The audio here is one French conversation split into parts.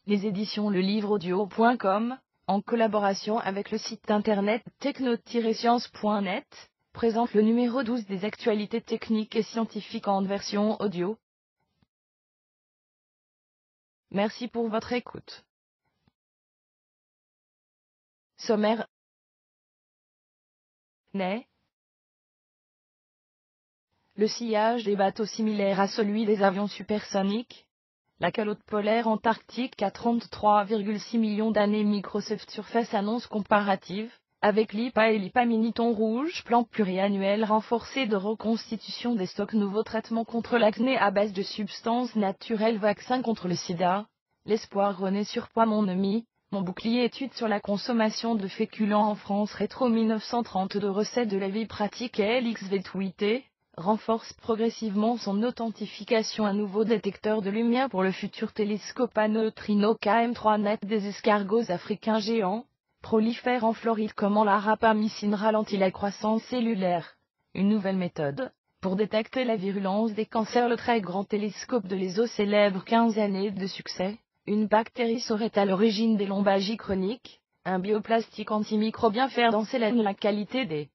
Les éditions lelivreaudio.com, en collaboration avec le site internet techno-science.net, présentent le numéro 12 des actualités techniques et scientifiques en version audio. Merci pour votre écoute. Sommaire. Le sillage des bateaux similaire à celui des avions supersoniques. La calotte polaire antarctique a 33,6 millions d'années. Microsoft Surface annonce comparative, avec l'IPA et l'IPA Mini thon rouge, plan pluriannuel renforcé de reconstitution des stocks. Nouveaux traitements contre l'acné à base de substances naturelles. Vaccin contre le sida. L'espoir renaît. Surpoids. Mon ami, mon bouclier. Étude sur la consommation de féculents en France. Rétro 1932. Recettes de la vie pratique. Et LXV renforce progressivement son authentification. Un nouveau détecteur de lumière pour le futur télescope à neutrinos KM3 net. Des escargots africains géants prolifèrent en Floride. Comment la rapamycine ralentit la croissance cellulaire. Une nouvelle méthode pour détecter la virulence des cancers. Le très grand télescope de l'ESO célèbre 15 années de succès. Une bactérie serait à l'origine des lombalgies chroniques. Un bioplastique antimicrobien faire danser la qualité des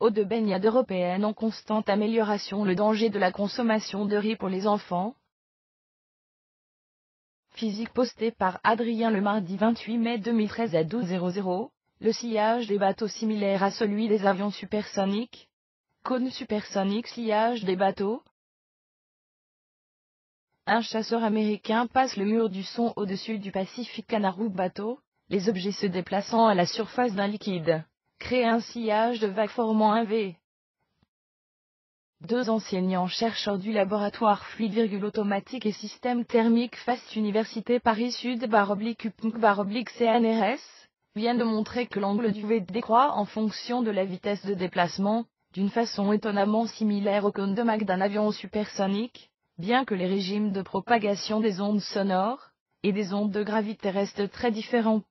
eau de baignade européenne en constante amélioration. Le danger de la consommation de riz pour les enfants. Physique postée par Adrien le mardi 28 mai 2013 à 12h00. Le sillage des bateaux similaire à celui des avions supersoniques. Cône supersonique. Sillage des bateaux. Un chasseur américain passe le mur du son au-dessus du Pacifique Canaroo bateau. Les objets se déplaçant à la surface d'un liquide créent un sillage de vagues formant un V. Deux enseignants-chercheurs du laboratoire fluide automatique et système thermique FAST Université Paris-Sud /UPMC/CNRS viennent de montrer que l'angle du V décroît en fonction de la vitesse de déplacement, d'une façon étonnamment similaire au cône de Mach d'un avion supersonique, bien que les régimes de propagation des ondes sonores et des ondes de gravité restent très différents.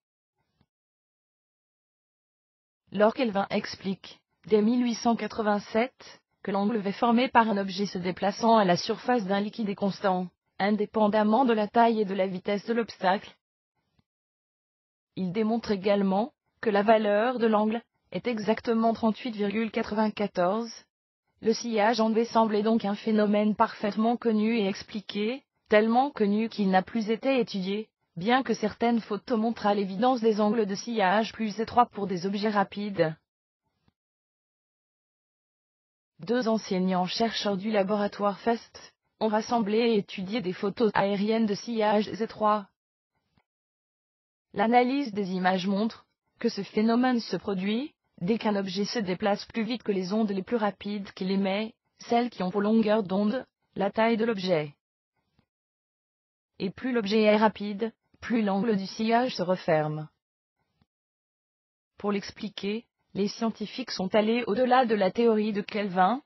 Laure Kelvin explique, dès 1887, que l'angle V formé par un objet se déplaçant à la surface d'un liquide est constant, indépendamment de la taille et de la vitesse de l'obstacle. Il démontre également que la valeur de l'angle est exactement 38,94. Le sillage en V semblait donc un phénomène parfaitement connu et expliqué, tellement connu qu'il n'a plus été étudié, bien que certaines photos montrent à l'évidence des angles de sillage plus étroits pour des objets rapides. Deux enseignants-chercheurs du laboratoire FAST ont rassemblé et étudié des photos aériennes de sillages étroits. L'analyse des images montre que ce phénomène se produit dès qu'un objet se déplace plus vite que les ondes les plus rapides qu'il émet, celles qui ont pour longueur d'onde la taille de l'objet. Et plus l'objet est rapide, plus l'angle du sillage se referme. Pour l'expliquer, les scientifiques sont allés au-delà de la théorie de Kelvin.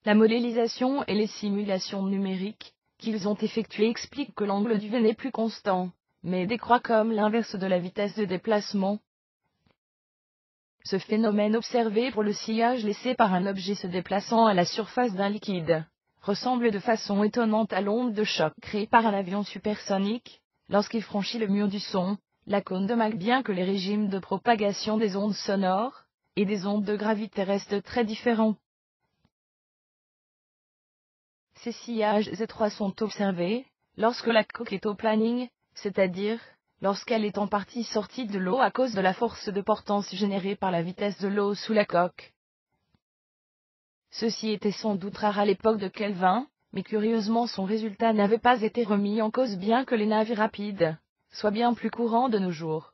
La modélisation et les simulations numériques qu'ils ont effectuées expliquent que l'angle du V n'est plus constant, mais décroît comme l'inverse de la vitesse de déplacement. Ce phénomène observé pour le sillage laissé par un objet se déplaçant à la surface d'un liquide ressemble de façon étonnante à l'onde de choc créée par un avion supersonique lorsqu'il franchit le mur du son, la cône de Mach, bien que les régimes de propagation des ondes sonores et des ondes de gravité restent très différents. Ces sillages étroits sont observés lorsque la coque est au planning, c'est-à-dire lorsqu'elle est en partie sortie de l'eau à cause de la force de portance générée par la vitesse de l'eau sous la coque. Ceci était sans doute rare à l'époque de Kelvin, mais curieusement son résultat n'avait pas été remis en cause, bien que les navires rapides soient bien plus courants de nos jours.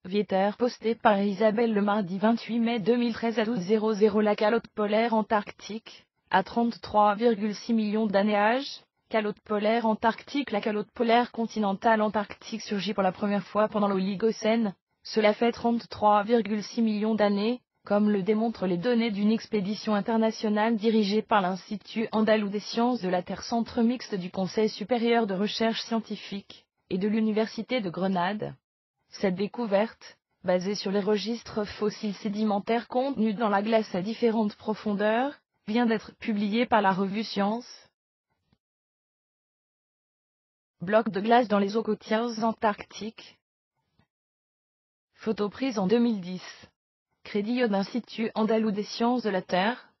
Vieter posté par Isabelle le mardi 28 mai 2013 à 12h00. La calotte polaire antarctique a 33,6 millions d'années. Calotte polaire antarctique. La calotte polaire continentale antarctique surgit pour la première fois pendant l'Oligocène. Cela fait 33,6 millions d'années, comme le démontrent les données d'une expédition internationale dirigée par l'Institut andalou des sciences de la Terre, centre mixte du Conseil supérieur de recherche scientifique et de l'Université de Grenade. Cette découverte, basée sur les registres fossiles sédimentaires contenus dans la glace à différentes profondeurs, vient d'être publiée par la revue Science. Bloc de glace dans les eaux côtières antarctiques. Photo prise en 2010. Crédit Iode Institut andalou des sciences de la Terre.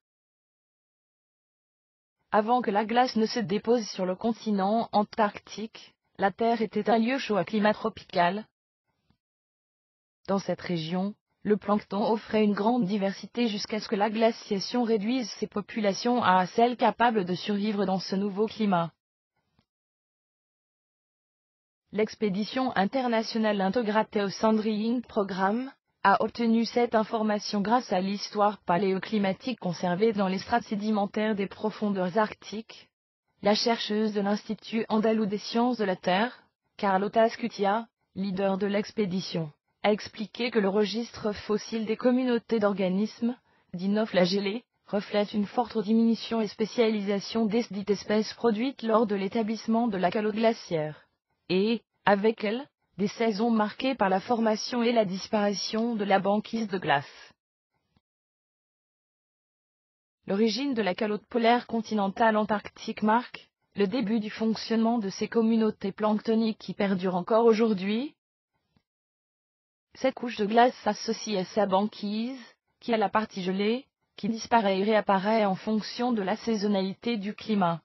Avant que la glace ne se dépose sur le continent antarctique, la Terre était un lieu chaud à climat tropical. Dans cette région, le plancton offrait une grande diversité jusqu'à ce que la glaciation réduise ses populations à celles capables de survivre dans ce nouveau climat. L'expédition internationale Integrated Sandring Programme a obtenu cette information grâce à l'histoire paléoclimatique conservée dans les strates sédimentaires des profondeurs arctiques. La chercheuse de l'Institut andalou des sciences de la Terre, Carlota Scutia, leader de l'expédition, a expliqué que le registre fossile des communautés d'organismes, dinoflagellés, reflète une forte diminution et spécialisation des dites espèces produites lors de l'établissement de la calotte glaciaire. Et, avec elle, des saisons marquées par la formation et la disparition de la banquise de glace. L'origine de la calotte polaire continentale antarctique marque le début du fonctionnement de ces communautés planctoniques qui perdurent encore aujourd'hui. Cette couche de glace s'associe à sa banquise, qui a la partie gelée, qui disparaît et réapparaît en fonction de la saisonnalité du climat.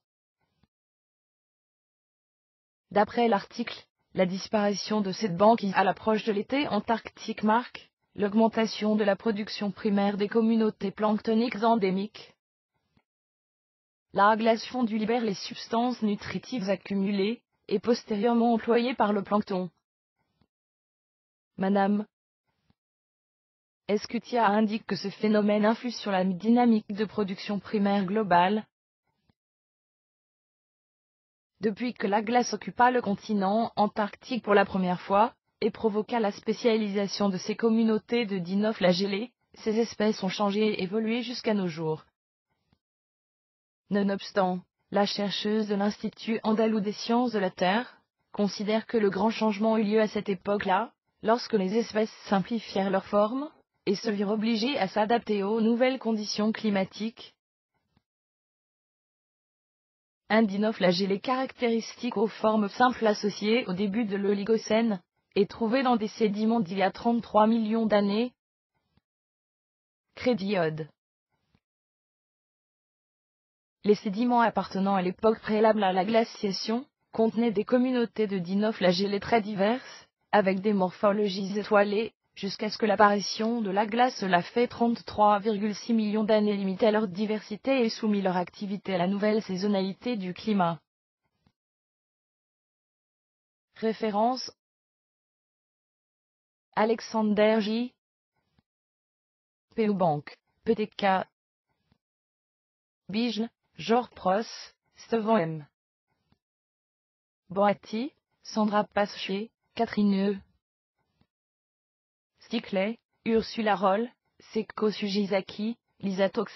D'après l'article, la disparition de cette banquise à l'approche de l'été antarctique marque l'augmentation de la production primaire des communautés planctoniques endémiques. La glace fondue libère les substances nutritives accumulées et postérieurement employées par le plancton. Madame Scutia indique que ce phénomène influe sur la dynamique de production primaire globale. Depuis que la glace occupa le continent antarctique pour la première fois, et provoqua la spécialisation de ces communautés de dinoflagellés, ces espèces ont changé et évolué jusqu'à nos jours. Nonobstant, la chercheuse de l'Institut andalou des sciences de la Terre considère que le grand changement eut lieu à cette époque-là, lorsque les espèces simplifièrent leur forme, et se virent obligées à s'adapter aux nouvelles conditions climatiques. Un dinoflagellé caractéristique aux formes simples associées au début de l'Oligocène, est trouvé dans des sédiments d'il y a 33 millions d'années. Crédit Iode. Les sédiments appartenant à l'époque préalable à la glaciation contenaient des communautés de dinoflagellés très diverses, avec des morphologies étoilées, jusqu'à ce que l'apparition de la glace l'a fait 33,6 millions d'années limitait leur diversité et soumit leur activité à la nouvelle saisonnalité du climat. Référence: Alexander J. Peubank, PTK. Bijl, Georges Pross, Steven M. Boatti, Sandra Paschier, Catherine E. Stickley, Ursula Roll, Seko Sugizaki, Lisa Tox,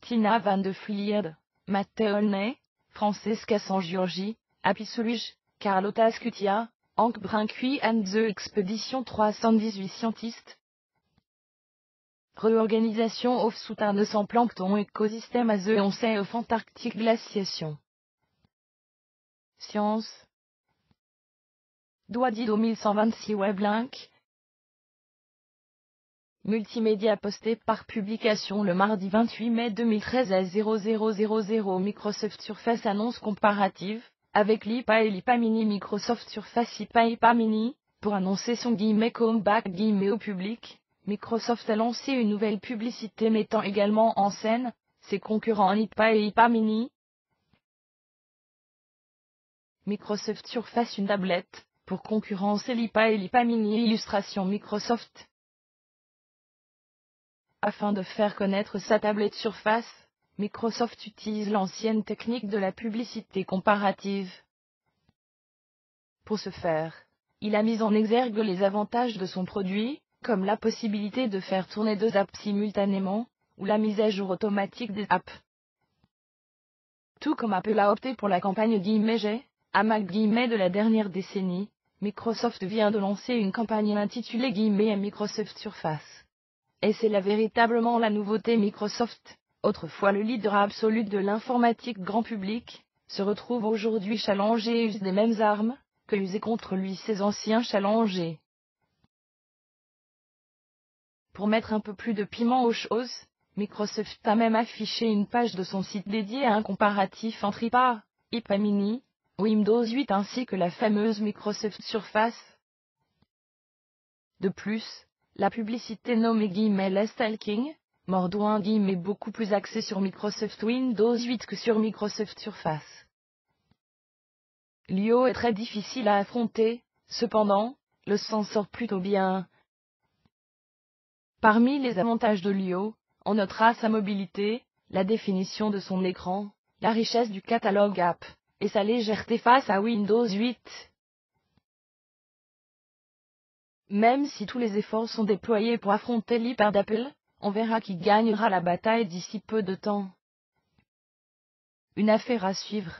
Tina van de Flierde, Matteo Olney, Francesca Sangiorgi, Happy Soluge, Carlota Scutia, Hank Brinqui and the Expedition 318 Scientistes. Reorganisation of Southern Plankton Ecosystem as the onset of Antarctic Glaciation. Science. Douadido 1126 Weblink. Multimédia posté par publication le mardi 28 mai 2013 à 0000. Microsoft Surface annonce comparative avec l'IPA et l'IPA Mini. Microsoft Surface IPA Mini, pour annoncer son comeback au public. Microsoft a lancé une nouvelle publicité mettant également en scène ses concurrents IPA et IPA Mini. Microsoft Surface, une tablette pour concurrencer l'IPA et l'IPA Mini. Illustration Microsoft. Afin de faire connaître sa tablette Surface, Microsoft utilise l'ancienne technique de la publicité comparative. Pour ce faire, il a mis en exergue les avantages de son produit, comme la possibilité de faire tourner 2 apps simultanément, ou la mise à jour automatique des apps. Tout comme Apple a opté pour la campagne J, à Mac de la dernière décennie, Microsoft vient de lancer une campagne intitulée à Microsoft Surface. Et c'est là véritablement la nouveauté. Microsoft, autrefois le leader absolu de l'informatique grand public, se retrouve aujourd'hui challengé et use les mêmes armes que usaient contre lui ses anciens challengés. Pour mettre un peu plus de piment aux choses, Microsoft a même affiché une page de son site dédiée à un comparatif entre iPad mini, Windows 8 ainsi que la fameuse Microsoft Surface. De plus, la publicité nommée Less Stalking, mordouin est beaucoup plus axée sur Microsoft Windows 8 que sur Microsoft Surface. L'IO est très difficile à affronter, cependant, le s'en sort plutôt bien. Parmi les avantages de l'IO, on notera sa mobilité, la définition de son écran, la richesse du catalogue app, et sa légèreté face à Windows 8. Même si tous les efforts sont déployés pour affronter l'iPad d'Apple, on verra qui gagnera la bataille d'ici peu de temps. Une affaire à suivre.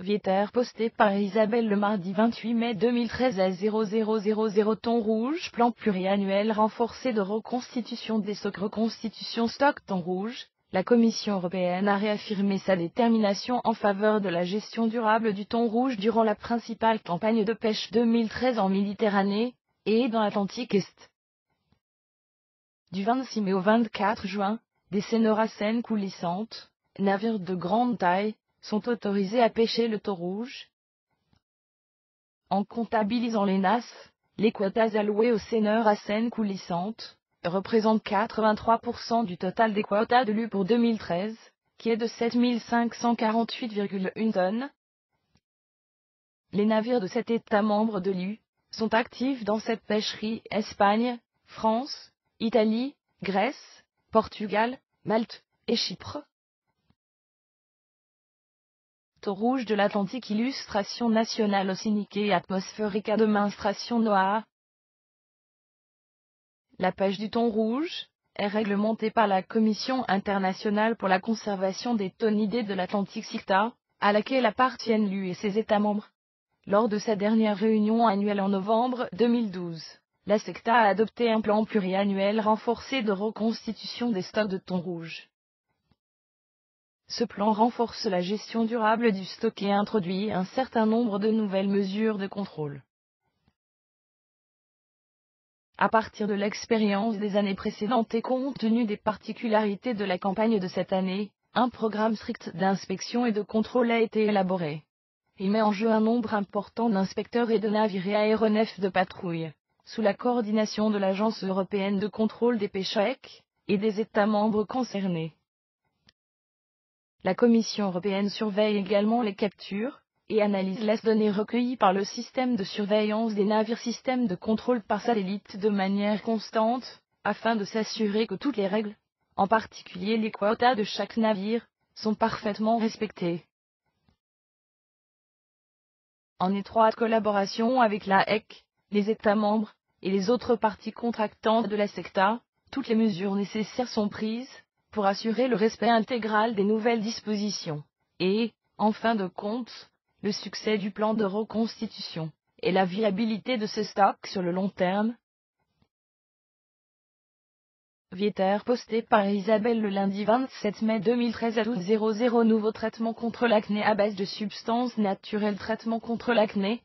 Vieter posté par Isabelle le mardi 28 mai 2013 à 0000 ton rouge plan pluriannuel renforcé de reconstitution des stocks. Reconstitution stock ton rouge, la Commission européenne a réaffirmé sa détermination en faveur de la gestion durable du thon rouge durant la principale campagne de pêche 2013 en Méditerranée, et dans l'Atlantique Est. Du 26 mai au 24 juin, des seineurs coulissantes, navires de grande taille, sont autorisés à pêcher le thon rouge. En comptabilisant les NAS, les quotas alloués aux seineurs à scène coulissante représentent 83% du total des quotas de l'U pour 2013, qui est de 7548,1 tonnes. Les navires de cet État membre de l'U sont actifs dans cette pêcherie Espagne, France, Italie, Grèce, Portugal, Malte et Chypre. Thon rouge de l'Atlantique. Illustration nationale océanique et atmosphérique à démonstration NOAA. La pêche du thon rouge est réglementée par la Commission internationale pour la conservation des thonidés de l'Atlantique (CICTA), à laquelle appartiennent l'UE et ses États membres. Lors de sa dernière réunion annuelle en novembre 2012, la CICTA a adopté un plan pluriannuel renforcé de reconstitution des stocks de thon rouge. Ce plan renforce la gestion durable du stock et introduit un certain nombre de nouvelles mesures de contrôle. À partir de l'expérience des années précédentes et compte tenu des particularités de la campagne de cette année, un programme strict d'inspection et de contrôle a été élaboré. Il met en jeu un nombre important d'inspecteurs et de navires et aéronefs de patrouille, sous la coordination de l'Agence européenne de contrôle des pêches et des États membres concernés. La Commission européenne surveille également les captures et analyse les données recueillies par le système de surveillance des navires, système de contrôle par satellite de manière constante, afin de s'assurer que toutes les règles, en particulier les quotas de chaque navire, sont parfaitement respectées. En étroite collaboration avec la HEC, les États membres et les autres parties contractantes de la CICTA, toutes les mesures nécessaires sont prises pour assurer le respect intégral des nouvelles dispositions, et, en fin de compte, le succès du plan de reconstitution, et la viabilité de ce stock sur le long terme. Vieter posté par Isabelle le lundi 27 mai 2013 à 12h00 Nouveau traitement contre l'acné à base de substances naturelles. Traitement contre l'acné.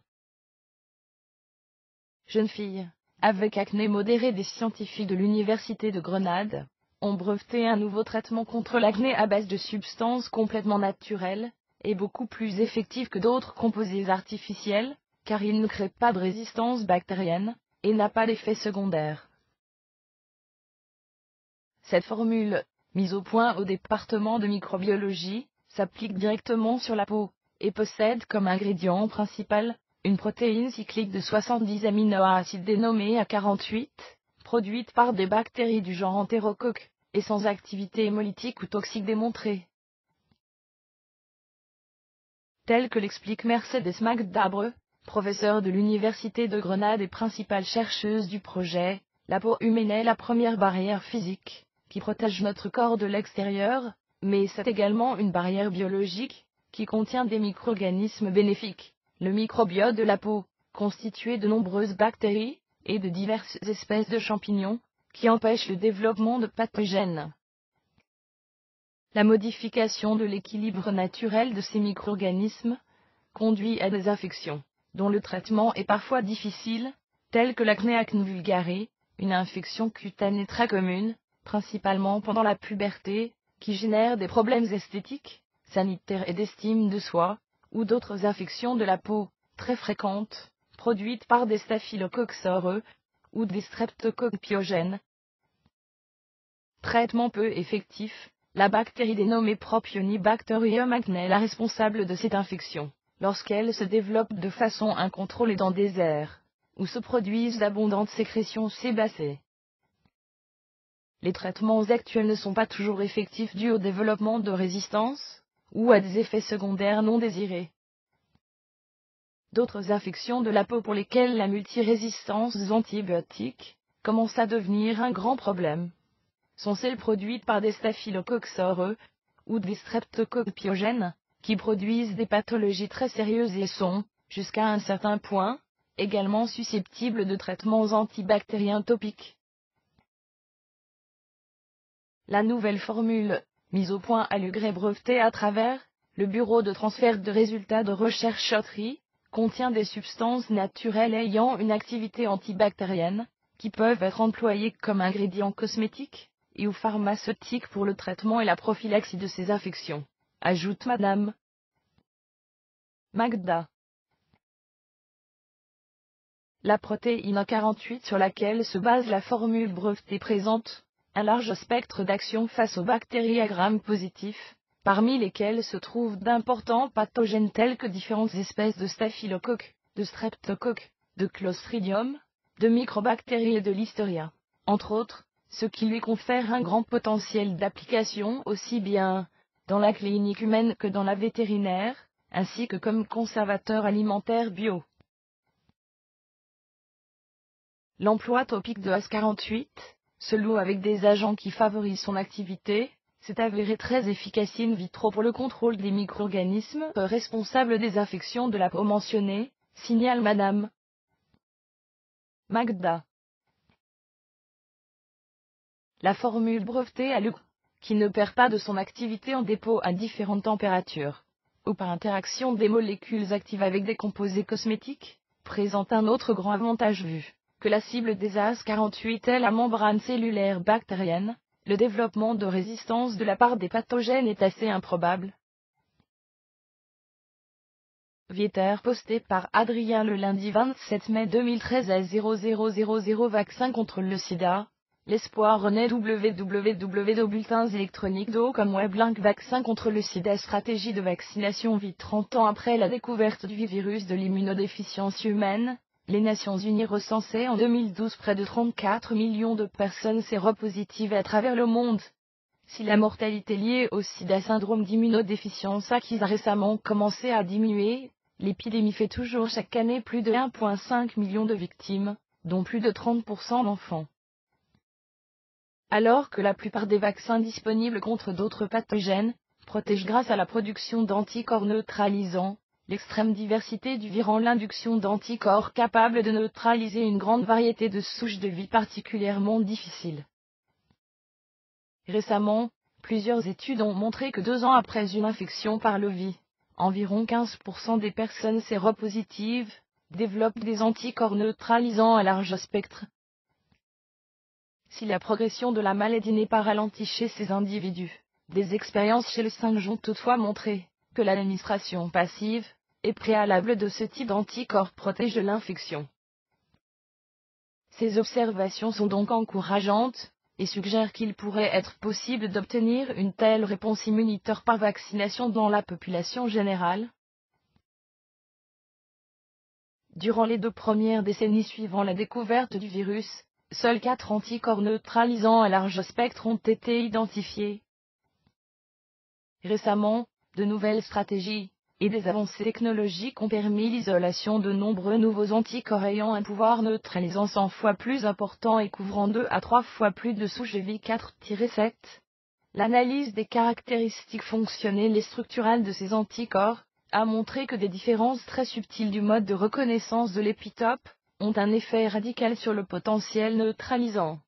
Jeune fille, avec acné modéré, des scientifiques de l'Université de Grenade ont breveté un nouveau traitement contre l'acné à base de substances complètement naturelles, et beaucoup plus effectif que d'autres composés artificiels, car il ne crée pas de résistance bactérienne, et n'a pas d'effet secondaire. Cette formule, mise au point au département de microbiologie, s'applique directement sur la peau, et possède comme ingrédient principal, une protéine cyclique de 70 aminoacides dénommée A48, produite par des bactéries du genre Enterocoque, et sans activité hémolytique ou toxique démontrée. Tel que l'explique Mercedes Magdabre, professeure de l'Université de Grenade et principale chercheuse du projet, la peau humaine est la première barrière physique qui protège notre corps de l'extérieur, mais c'est également une barrière biologique qui contient des micro-organismes bénéfiques, le microbiote de la peau, constitué de nombreuses bactéries et de diverses espèces de champignons, qui empêchent le développement de pathogènes. La modification de l'équilibre naturel de ces micro-organismes conduit à des infections, dont le traitement est parfois difficile, telles que l'acné acne vulgare, une infection cutanée très commune, principalement pendant la puberté, qui génère des problèmes esthétiques, sanitaires et d'estime de soi, ou d'autres infections de la peau, très fréquentes, produites par des staphylocoques aureus, ou des streptocoques pyogènes. Traitement peu effectif, la bactérie dénommée Propionibacterium acne est la responsable de cette infection, lorsqu'elle se développe de façon incontrôlée dans des aires, où se produisent d'abondantes sécrétions sébacées. Les traitements actuels ne sont pas toujours effectifs dû au développement de résistance, ou à des effets secondaires non désirés. D'autres infections de la peau pour lesquelles la multirésistance aux antibiotiques commence à devenir un grand problème sont celles produites par des staphylocoques aureus, ou des streptocoques pyogènes, qui produisent des pathologies très sérieuses et sont, jusqu'à un certain point, également susceptibles de traitements antibactériens topiques. La nouvelle formule, mise au point à l'UGRE et brevetée à travers le Bureau de transfert de résultats de recherche OTRI, contient des substances naturelles ayant une activité antibactérienne, qui peuvent être employées comme ingrédients cosmétiques et ou pharmaceutiques pour le traitement et la prophylaxie de ces infections, ajoute Madame Magda. La protéine A48 sur laquelle se base la formule brevetée présente un large spectre d'action face aux bactéries à Gram positif, parmi lesquelles se trouvent d'importants pathogènes tels que différentes espèces de staphylocoques, de streptocoques, de clostridium, de microbactéries et de listeria, entre autres, ce qui lui confère un grand potentiel d'application aussi bien dans la clinique humaine que dans la vétérinaire, ainsi que comme conservateur alimentaire bio. L'emploi topique de AS48, ce lot avec des agents qui favorisent son activité, s'est avéré très efficace in vitro pour le contrôle des micro-organismes responsables des infections de la peau mentionnées, signale Madame Magda. La formule brevetée à l'UGRE, qui ne perd pas de son activité en dépôt à différentes températures, ou par interaction des molécules actives avec des composés cosmétiques, présente un autre grand avantage vu que la cible des AS48 est la membrane cellulaire bactérienne, le développement de résistance de la part des pathogènes est assez improbable. Vieter posté par Adrien le lundi 27 mai 2013 à 0000 Vaccin contre le sida. L'espoir renaît www.bulletinsélectroniques.do comme Weblink Vaccin contre le sida. Stratégie de vaccination vit 30 ans après la découverte du virus de l'immunodéficience humaine. Les Nations Unies recensaient en 2012 près de 34 millions de personnes séropositives à travers le monde. Si la mortalité liée au sida syndrome d'immunodéficience acquise a récemment commencé à diminuer, l'épidémie fait toujours chaque année plus de 1,5 million de victimes, dont plus de 30% d'enfants. Alors que la plupart des vaccins disponibles contre d'autres pathogènes protègent grâce à la production d'anticorps neutralisants, l'extrême diversité du virus rend l'induction d'anticorps capable de neutraliser une grande variété de souches de vie particulièrement difficile. Récemment, plusieurs études ont montré que 2 ans après une infection par le VIH, environ 15% des personnes séropositives développent des anticorps neutralisants à large spectre. Si la progression de la maladie n'est pas ralentie chez ces individus, des expériences chez le singe ont toutefois montré que l'administration passive et préalable de ce type d'anticorps protège de l'infection. Ces observations sont donc encourageantes et suggèrent qu'il pourrait être possible d'obtenir une telle réponse immunitaire par vaccination dans la population générale. Durant les 2 premières décennies suivant la découverte du virus, seuls 4 anticorps neutralisants à large spectre ont été identifiés. Récemment, de nouvelles stratégies et des avancées technologiques ont permis l'isolation de nombreux nouveaux anticorps ayant un pouvoir neutralisant 100 fois plus important et couvrant 2 à 3 fois plus de souches VI4-7. L'analyse des caractéristiques fonctionnelles et structurales de ces anticorps a montré que des différences très subtiles du mode de reconnaissance de l'épitope ont un effet radical sur le potentiel neutralisant.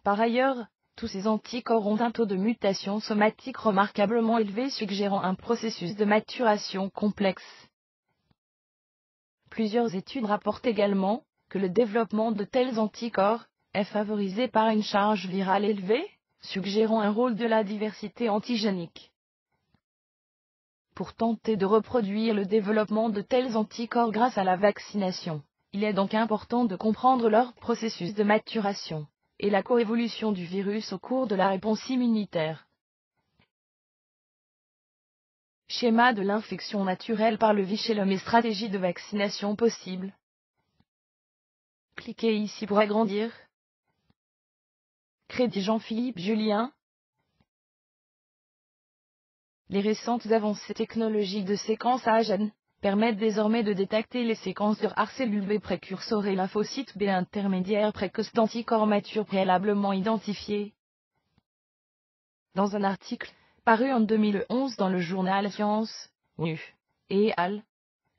Par ailleurs, Tous ces anticorps ont un taux de mutation somatique remarquablement élevé, suggérant un processus de maturation complexe. Plusieurs études rapportent également que le développement de tels anticorps est favorisé par une charge virale élevée, suggérant un rôle de la diversité antigénique. Pour tenter de reproduire le développement de tels anticorps grâce à la vaccination, il est donc important de comprendre leur processus de maturation et la coévolution du virus au cours de la réponse immunitaire. Schéma de l'infection naturelle par le Vichelum et stratégie de vaccination possible. Cliquez ici pour agrandir. Crédit Jean-Philippe Julien. Les récentes avancées technologiques de séquençage ADN permettent désormais de détecter les séquences de rares cellules B précurseurs et lymphocytes B intermédiaires précoces d'anticorps matures préalablement identifiés. Dans un article paru en 2011 dans le journal Science, Nu et al.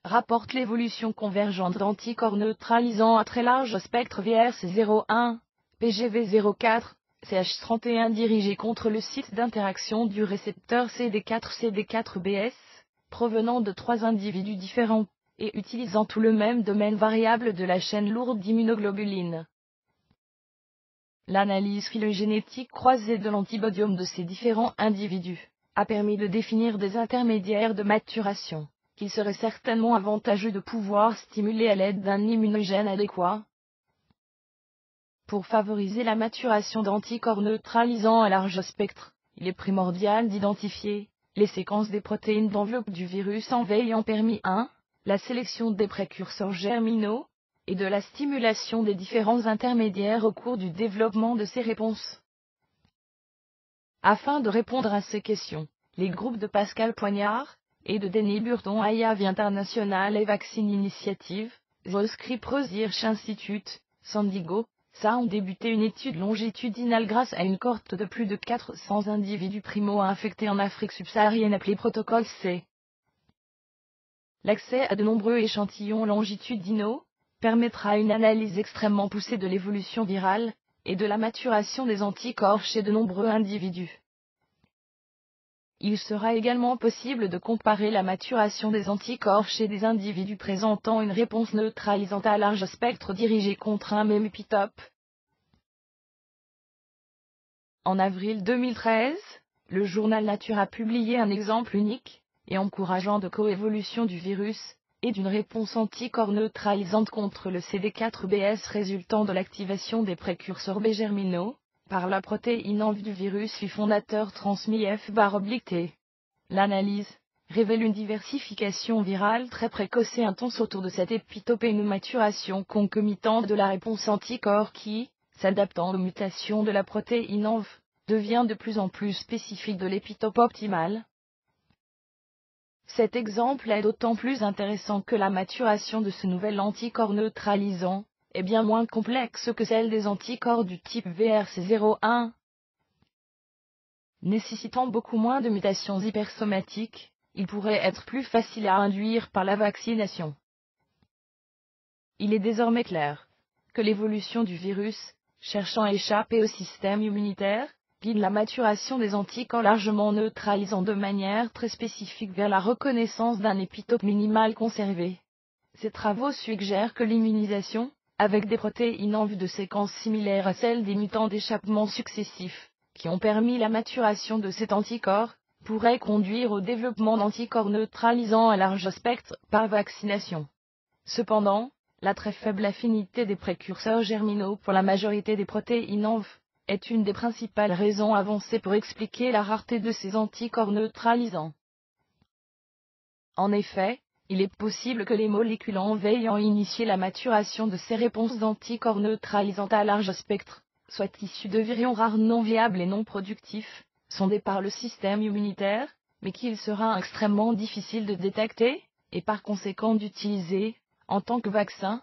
Rapporte l'évolution convergente d'anticorps neutralisants à très large spectre VRC01, PGV04, CH31 dirigés contre le site d'interaction du récepteur CD4-CD4-BS, provenant de 3 individus différents, et utilisant tout le même domaine variable de la chaîne lourde d'immunoglobulines. L'analyse phylogénétique croisée de l'antibodium de ces différents individus a permis de définir des intermédiaires de maturation qu'il serait certainement avantageux de pouvoir stimuler à l'aide d'un immunogène adéquat. Pour favoriser la maturation d'anticorps neutralisants à large spectre, il est primordial d'identifier les séquences des protéines d'enveloppe du virus en ayant permis 1. La sélection des précurseurs germinaux, et de la stimulation des différents intermédiaires au cours du développement de ces réponses. Afin de répondre à ces questions, les groupes de Pascal Poignard et de Denis Burton IAV International et Vaccine Initiative, Scripps Research Institute, San Diego, SA ont débuté une étude longitudinale grâce à une cohorte de plus de 400 individus primo-infectés en Afrique subsaharienne appelée Protocole C. L'accès à de nombreux échantillons longitudinaux permettra une analyse extrêmement poussée de l'évolution virale et de la maturation des anticorps chez de nombreux individus. Il sera également possible de comparer la maturation des anticorps chez des individus présentant une réponse neutralisante à large spectre dirigée contre un même épitope. En avril 2013, le journal Nature a publié un exemple unique et encourageant de coévolution du virus et d'une réponse anticorps neutralisante contre le CD4-BS résultant de l'activation des précurseurs B germinaux par la protéine env du virus U fondateur transmis F/T. L'analyse révèle une diversification virale très précoce et intense autour de cet épitope et une maturation concomitante de la réponse anticorps qui, s'adaptant aux mutations de la protéine env, devient de plus en plus spécifique de l'épitope optimal. Cet exemple est d'autant plus intéressant que la maturation de ce nouvel anticorps neutralisant est bien moins complexe que celle des anticorps du type VRC01. Nécessitant beaucoup moins de mutations hypersomatiques, il pourrait être plus facile à induire par la vaccination. Il est désormais clair que l'évolution du virus, cherchant à échapper au système immunitaire, guide la maturation des anticorps largement neutralisants de manière très spécifique vers la reconnaissance d'un épitope minimal conservé. Ces travaux suggèrent que l'immunisation, avec des protéines en vue de séquences similaires à celles des mutants d'échappement successifs, qui ont permis la maturation de cet anticorps, pourrait conduire au développement d'anticorps neutralisants à large spectre par vaccination. Cependant, la très faible affinité des précurseurs germinaux pour la majorité des protéines env est une des principales raisons avancées pour expliquer la rareté de ces anticorps neutralisants. En effet, il est possible que les molécules env ayant initié la maturation de ces réponses d'anticorps neutralisantes à large spectre soient issues de virions rares non viables et non productifs, sondés par le système immunitaire, mais qu'il sera extrêmement difficile de détecter, et par conséquent d'utiliser, en tant que vaccin.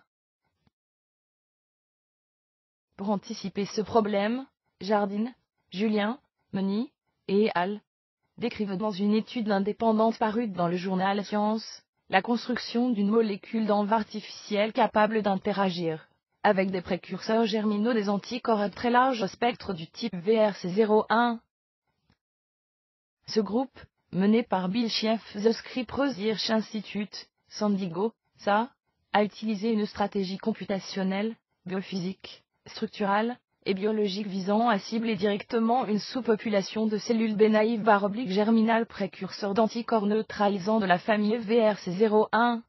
Pour anticiper ce problème, Jardine, Julien, Moni et al. décrivent dans une étude indépendante parue dans le journal Science, la construction d'une molécule d'env artificielle capable d'interagir avec des précurseurs germinaux des anticorps à très large spectre du type VRC01. Ce groupe, mené par Bill Schief The Scrip Research Institute, San Diego, SA, a utilisé une stratégie computationnelle, biophysique, structurale et biologique visant à cibler directement une sous-population de cellules B naïves germinales précurseurs d'anticorps neutralisants de la famille VRC01.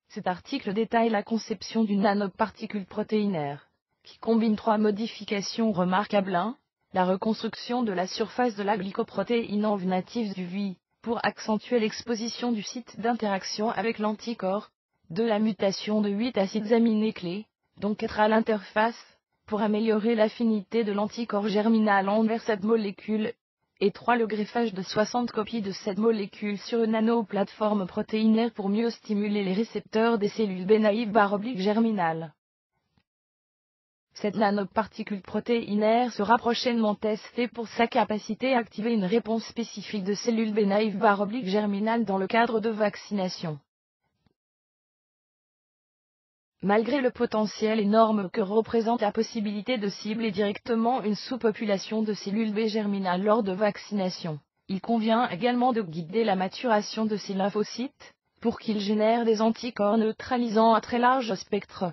Cet article détaille la conception d'une nanoparticule protéinaire, qui combine 3 modifications remarquables. 1. La reconstruction de la surface de la glycoprotéine env native du VI, pour accentuer l'exposition du site d'interaction avec l'anticorps. 2. La mutation de 8 acides aminés clés, dont 4 à l'interface, pour améliorer l'affinité de l'anticorps germinal envers cette molécule. Et 3. Le greffage de 60 copies de cette molécule sur une nanoplateforme protéinaire pour mieux stimuler les récepteurs des cellules B naïves germinales. Cette nanoparticule protéinaire sera prochainement testée pour sa capacité à activer une réponse spécifique de cellules B naïves germinales dans le cadre de vaccination. Malgré le potentiel énorme que représente la possibilité de cibler directement une sous-population de cellules B germinales lors de vaccination, il convient également de guider la maturation de ces lymphocytes, pour qu'ils génèrent des anticorps neutralisants à très large spectre.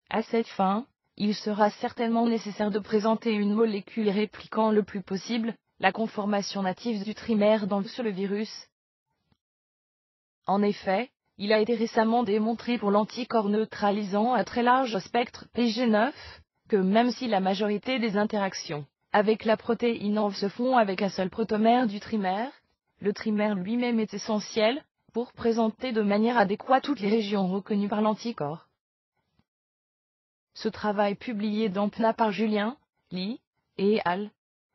À cette fin, il sera certainement nécessaire de présenter une molécule répliquant le plus possible la conformation native du trimère sur le virus. En effet, il a été récemment démontré pour l'anticorps neutralisant à très large spectre PG9, que même si la majorité des interactions avec la protéine env se font avec un seul protomère du trimère, le trimère lui-même est essentiel pour présenter de manière adéquate toutes les régions reconnues par l'anticorps. Ce travail publié dans PNA par Julien, Lee, et al.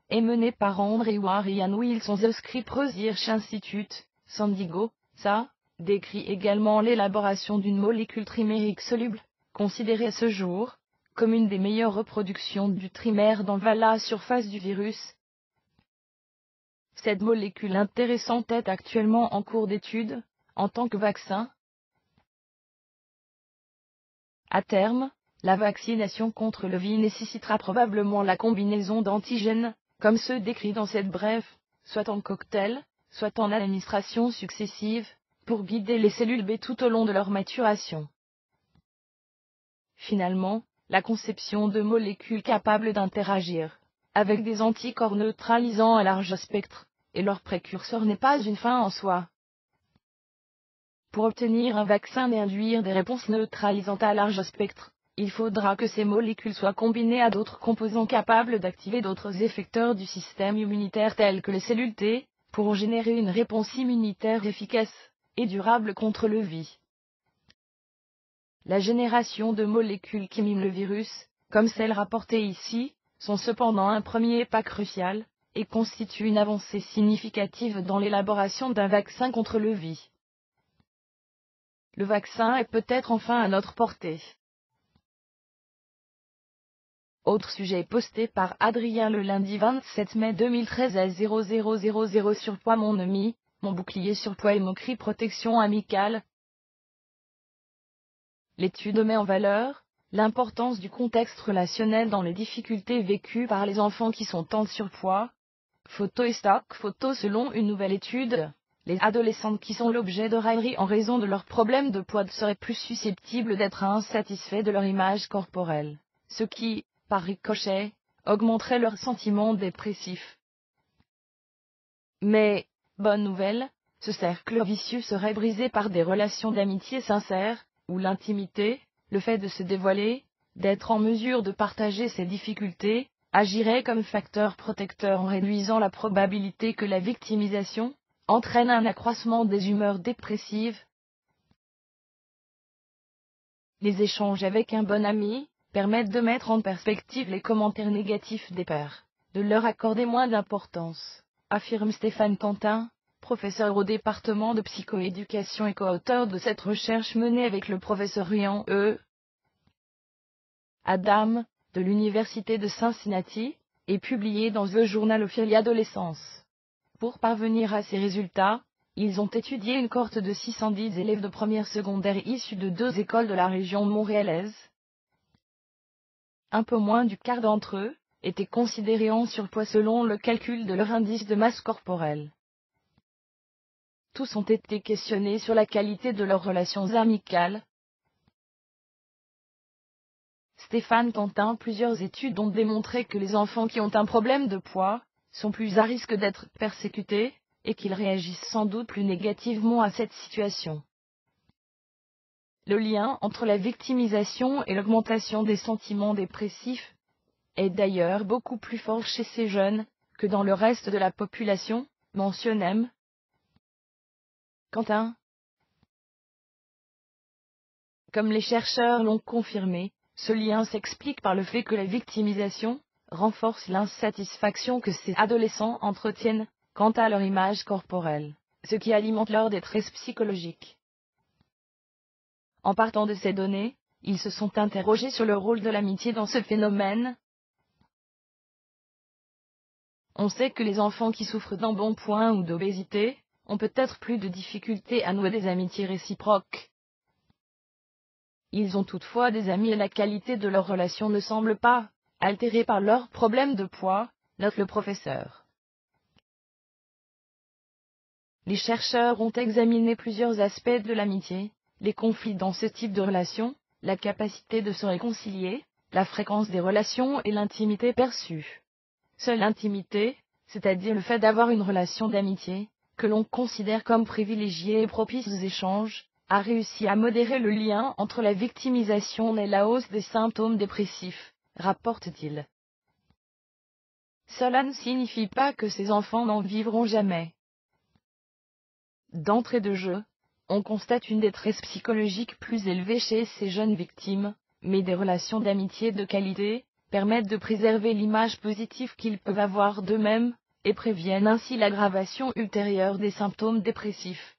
Est mené par André War et Ian Wilson The Scrip Research Institute, San Diego, SA, décrit également l'élaboration d'une molécule trimérique soluble, considérée à ce jour comme une des meilleures reproductions du trimère dans la surface du virus. Cette molécule intéressante est actuellement en cours d'étude, en tant que vaccin. À terme, la vaccination contre le VI nécessitera probablement la combinaison d'antigènes, comme ceux décrits dans cette brève, soit en cocktail, soit en administration successive, pour guider les cellules B tout au long de leur maturation. Finalement, la conception de molécules capables d'interagir avec des anticorps neutralisants à large spectre, et leurs précurseurs n'est pas une fin en soi. Pour obtenir un vaccin et induire des réponses neutralisantes à large spectre, il faudra que ces molécules soient combinées à d'autres composants capables d'activer d'autres effecteurs du système immunitaire tels que les cellules T, pour générer une réponse immunitaire efficace et durable contre le VI. La génération de molécules qui miment le virus, comme celles rapportées ici, sont cependant un premier pas crucial, et constituent une avancée significative dans l'élaboration d'un vaccin contre le VI. Le vaccin est peut-être enfin à notre portée. Autre sujet posté par Adrien le lundi 27 mai 2013 à 0000 surpoids mon ami, mon bouclier surpoids et mon cri protection amicale. L'étude met en valeur l'importance du contexte relationnel dans les difficultés vécues par les enfants qui sont en surpoids. Photo et stock photo. Selon une nouvelle étude, les adolescentes qui sont l'objet de railleries en raison de leurs problèmes de poids seraient plus susceptibles d'être insatisfaits de leur image corporelle, ce qui, par ricochet, augmenterait leur sentiment dépressif. Mais, bonne nouvelle, ce cercle vicieux serait brisé par des relations d'amitié sincères, où l'intimité, le fait de se dévoiler, d'être en mesure de partager ses difficultés, agirait comme facteur protecteur en réduisant la probabilité que la victimisation entraîne un accroissement des humeurs dépressives. Les échanges avec un bon ami permettent de mettre en perspective les commentaires négatifs des pairs, de leur accorder moins d'importance, affirme Stéphane Quentin, professeur au département de psychoéducation et co-auteur de cette recherche menée avec le professeur Ian E. Adam, de l'Université de Cincinnati, et publiée dans The Journal of Early Adolescence. Pour parvenir à ces résultats, Ils ont étudié une cohorte de 610 élèves de première secondaire issus de 2 écoles de la région montréalaise. Un peu moins du quart d'entre eux étaient considérés en surpoids selon le calcul de leur indice de masse corporelle. Tous ont été questionnés sur la qualité de leurs relations amicales. Stéphane Quentin. Plusieurs études ont démontré que les enfants qui ont un problème de poids sont plus à risque d'être persécutés, et qu'ils réagissent sans doute plus négativement à cette situation. Le lien entre la victimisation et l'augmentation des sentiments dépressifs est d'ailleurs beaucoup plus fort chez ces jeunes que dans le reste de la population, mentionne M. Quentin. Comme les chercheurs l'ont confirmé, ce lien s'explique par le fait que la victimisation renforce l'insatisfaction que ces adolescents entretiennent quant à leur image corporelle, ce qui alimente leur détresse psychologique. En partant de ces données, ils se sont interrogés sur le rôle de l'amitié dans ce phénomène. On sait que les enfants qui souffrent d'embonpoint ou d'obésité ont peut-être plus de difficultés à nouer des amitiés réciproques. Ils ont toutefois des amis et la qualité de leur relation ne semble pas altérée par leur problème de poids, note le professeur. Les chercheurs ont examiné plusieurs aspects de l'amitié, les conflits dans ce type de relation, la capacité de se réconcilier, la fréquence des relations et l'intimité perçue. Seule l'intimité, c'est-à-dire le fait d'avoir une relation d'amitié, que l'on considère comme privilégiée et propice aux échanges, a réussi à modérer le lien entre la victimisation et la hausse des symptômes dépressifs, rapporte-t-il. Cela ne signifie pas que ces enfants n'en vivront jamais. D'entrée de jeu, on constate une détresse psychologique plus élevée chez ces jeunes victimes, mais des relations d'amitié de qualité permettent de préserver l'image positive qu'ils peuvent avoir d'eux-mêmes, et préviennent ainsi l'aggravation ultérieure des symptômes dépressifs.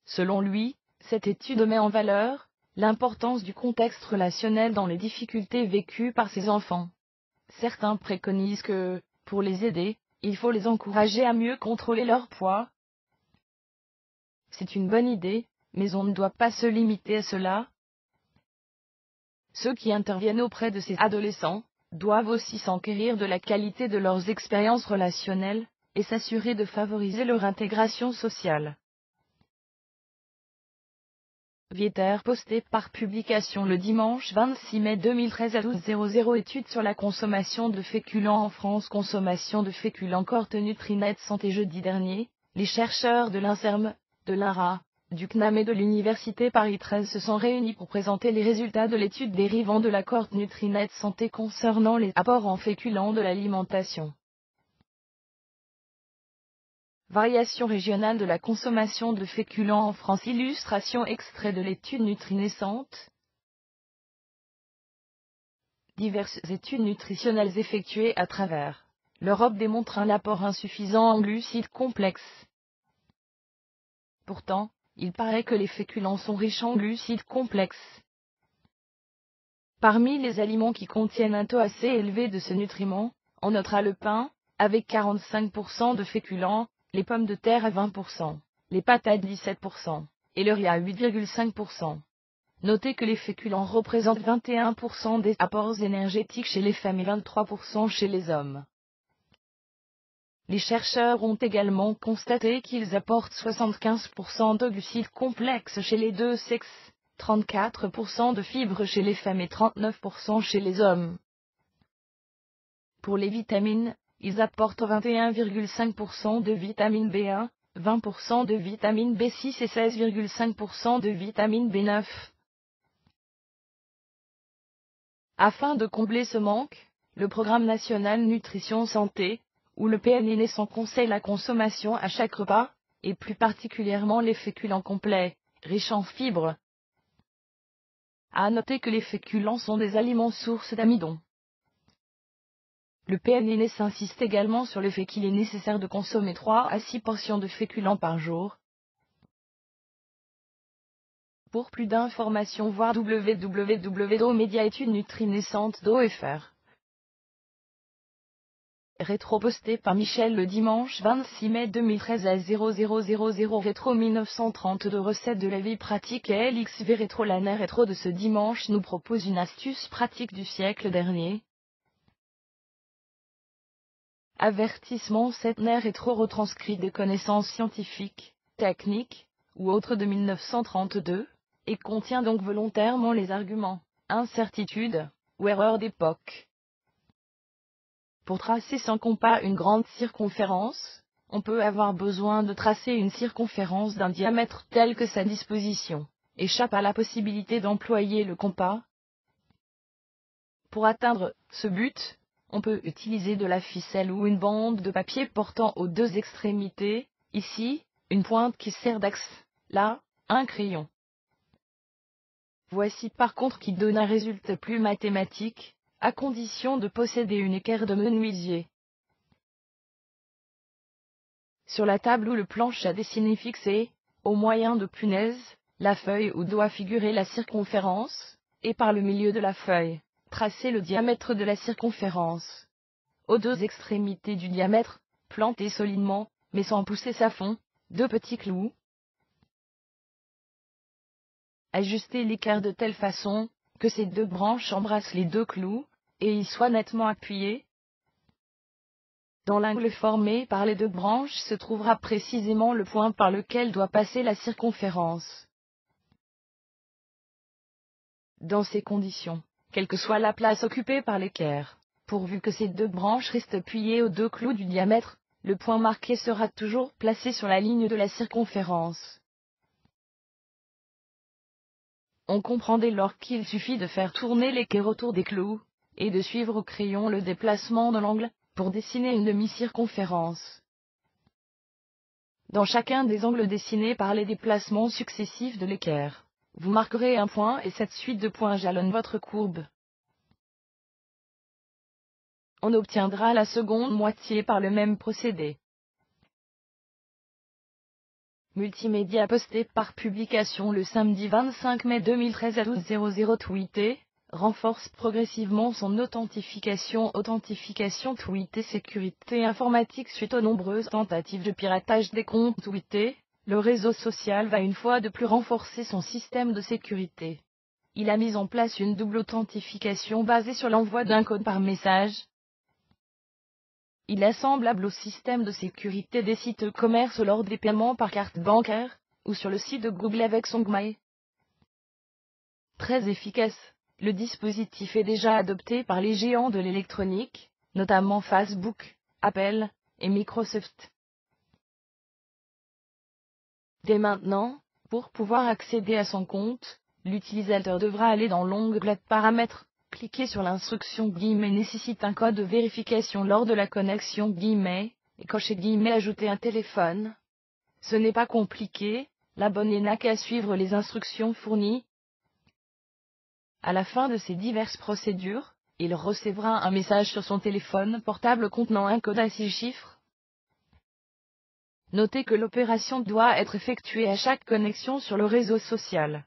Selon lui, cette étude met en valeur l'importance du contexte relationnel dans les difficultés vécues par ces enfants. Certains préconisent que, pour les aider, il faut les encourager à mieux contrôler leur poids. C'est une bonne idée, mais on ne doit pas se limiter à cela. Ceux qui interviennent auprès de ces adolescents doivent aussi s'enquérir de la qualité de leurs expériences relationnelles, et s'assurer de favoriser leur intégration sociale. Vieter posté par publication le dimanche 26 mai 2013 à 12h00. Étude sur la consommation de féculents en France. Consommation de féculents. Cohorte Nutrinet Santé. Jeudi dernier, les chercheurs de l'INSERM, de l'INRA, du CNAM et de l'Université Paris 13 se sont réunis pour présenter les résultats de l'étude dérivant de la cohorte Nutrinet Santé concernant les apports en féculents de l'alimentation. Variation régionale de la consommation de féculents en France. Illustration extrait de l'étude Nutrinaissante. Diverses études nutritionnelles effectuées à travers l'Europe démontrent un apport insuffisant en glucides complexes. Pourtant, il paraît que les féculents sont riches en glucides complexes. Parmi les aliments qui contiennent un taux assez élevé de ce nutriment, on notera le pain, avec 45% de féculents, les pommes de terre à 20%, les patates 17%, et le riz à 8,5%. Notez que les féculents représentent 21% des apports énergétiques chez les femmes et 23% chez les hommes. Les chercheurs ont également constaté qu'ils apportent 75% de glucides complexes chez les deux sexes, 34% de fibres chez les femmes et 39% chez les hommes. Pour les vitamines, ils apportent 21,5% de vitamine B1, 20% de vitamine B6 et 16,5% de vitamine B9. Afin de combler ce manque, le Programme national Nutrition Santé, ou le PNNS, conseille la consommation à chaque repas, et plus particulièrement les féculents complets, riches en fibres. À noter que les féculents sont des aliments sources d'amidon. Le PNNS insiste également sur le fait qu'il est nécessaire de consommer 3 à 6 portions de féculents par jour. Pour plus d'informations, voir www.mediaetudes nutrinescentes.fr. Rétro posté par Michel le dimanche 26 mai 2013 à 0000 Rétro 1932 Recette de la vie pratique et LXV Rétro. L'année rétro de ce dimanche nous propose une astuce pratique du siècle dernier. Avertissement: cette année rétro retranscrit des connaissances scientifiques, techniques, ou autres de 1932, et contient donc volontairement les arguments, incertitudes, ou erreurs d'époque. Pour tracer sans compas une grande circonférence, on peut avoir besoin de tracer une circonférence d'un diamètre tel que sa disposition échappe à la possibilité d'employer le compas. Pour atteindre ce but, on peut utiliser de la ficelle ou une bande de papier portant aux deux extrémités, ici, une pointe qui sert d'axe, là, un crayon. Voici par contre qui donne un résultat plus mathématique, à condition de posséder une équerre de menuisier. Sur la table ou le planche à dessiner fixée, au moyen de punaises, la feuille où doit figurer la circonférence, et par le milieu de la feuille, tracer le diamètre de la circonférence. Aux deux extrémités du diamètre, plantez solidement, mais sans pousser à fond, deux petits clous. Ajustez l'équerre de telle façon, que ces deux branches embrassent les deux clous, et y soient nettement appuyées. Dans l'angle formé par les deux branches se trouvera précisément le point par lequel doit passer la circonférence. Dans ces conditions, quelle que soit la place occupée par l'équerre, pourvu que ces deux branches restent appuyées aux deux clous du diamètre, le point marqué sera toujours placé sur la ligne de la circonférence. On comprend dès lors qu'il suffit de faire tourner l'équerre autour des clous, et de suivre au crayon le déplacement de l'angle, pour dessiner une demi-circonférence. Dans chacun des angles dessinés par les déplacements successifs de l'équerre, vous marquerez un point et cette suite de points jalonne votre courbe. On obtiendra la seconde moitié par le même procédé. Multimédia posté par publication le samedi 25 mai 2013 à 12h00 Tweeté, renforce progressivement son authentification Tweeté sécurité informatique. Suite aux nombreuses tentatives de piratage des comptes Tweeté, le réseau social va une fois de plus renforcer son système de sécurité. Il a mis en place une double authentification basée sur l'envoi d'un code par message. Il est semblable au système de sécurité des sites e-commerce lors des paiements par carte bancaire, ou sur le site de Google avec Songmai. Très efficace, le dispositif est déjà adopté par les géants de l'électronique, notamment Facebook, Apple, et Microsoft. Dès maintenant, pour pouvoir accéder à son compte, l'utilisateur devra aller dans l'onglet Paramètres, cliquer sur l'instruction « nécessite un code de vérification lors de la connexion » et cocher « ajouter un téléphone ». Ce n'est pas compliqué, l'abonné n'a qu'à suivre les instructions fournies. À la fin de ces diverses procédures, il recevra un message sur son téléphone portable contenant un code à 6 chiffres. Notez que l'opération doit être effectuée à chaque connexion sur le réseau social.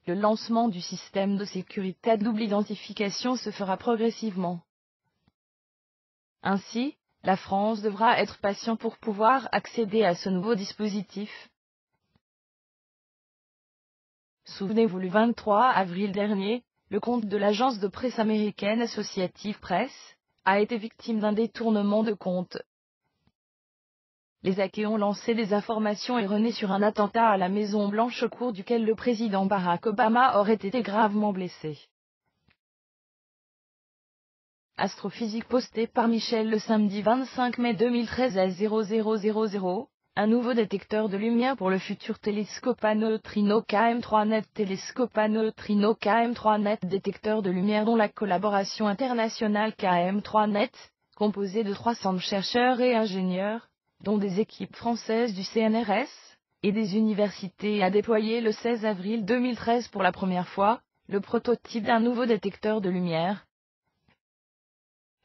Le lancement du système de sécurité à double identification se fera progressivement. Ainsi, la France devra être patient pour pouvoir accéder à ce nouveau dispositif. Souvenez-vous, le 23 avril dernier, le compte de l'agence de presse américaine Associated Press a été victime d'un détournement de compte. Les hackers ont lancé des informations erronées sur un attentat à la Maison Blanche au cours duquel le président Barack Obama aurait été gravement blessé. Astrophysique posté par Michel le samedi 25 mai 2013 à 0000, un nouveau détecteur de lumière pour le futur télescope à neutrinos KM3net. Télescope à neutrinos KM3net, détecteur de lumière dont la collaboration internationale KM3net, composée de 300 chercheurs et ingénieurs, dont des équipes françaises du CNRS, et des universités, a déployé le 16 avril 2013 pour la première fois, le prototype d'un nouveau détecteur de lumière.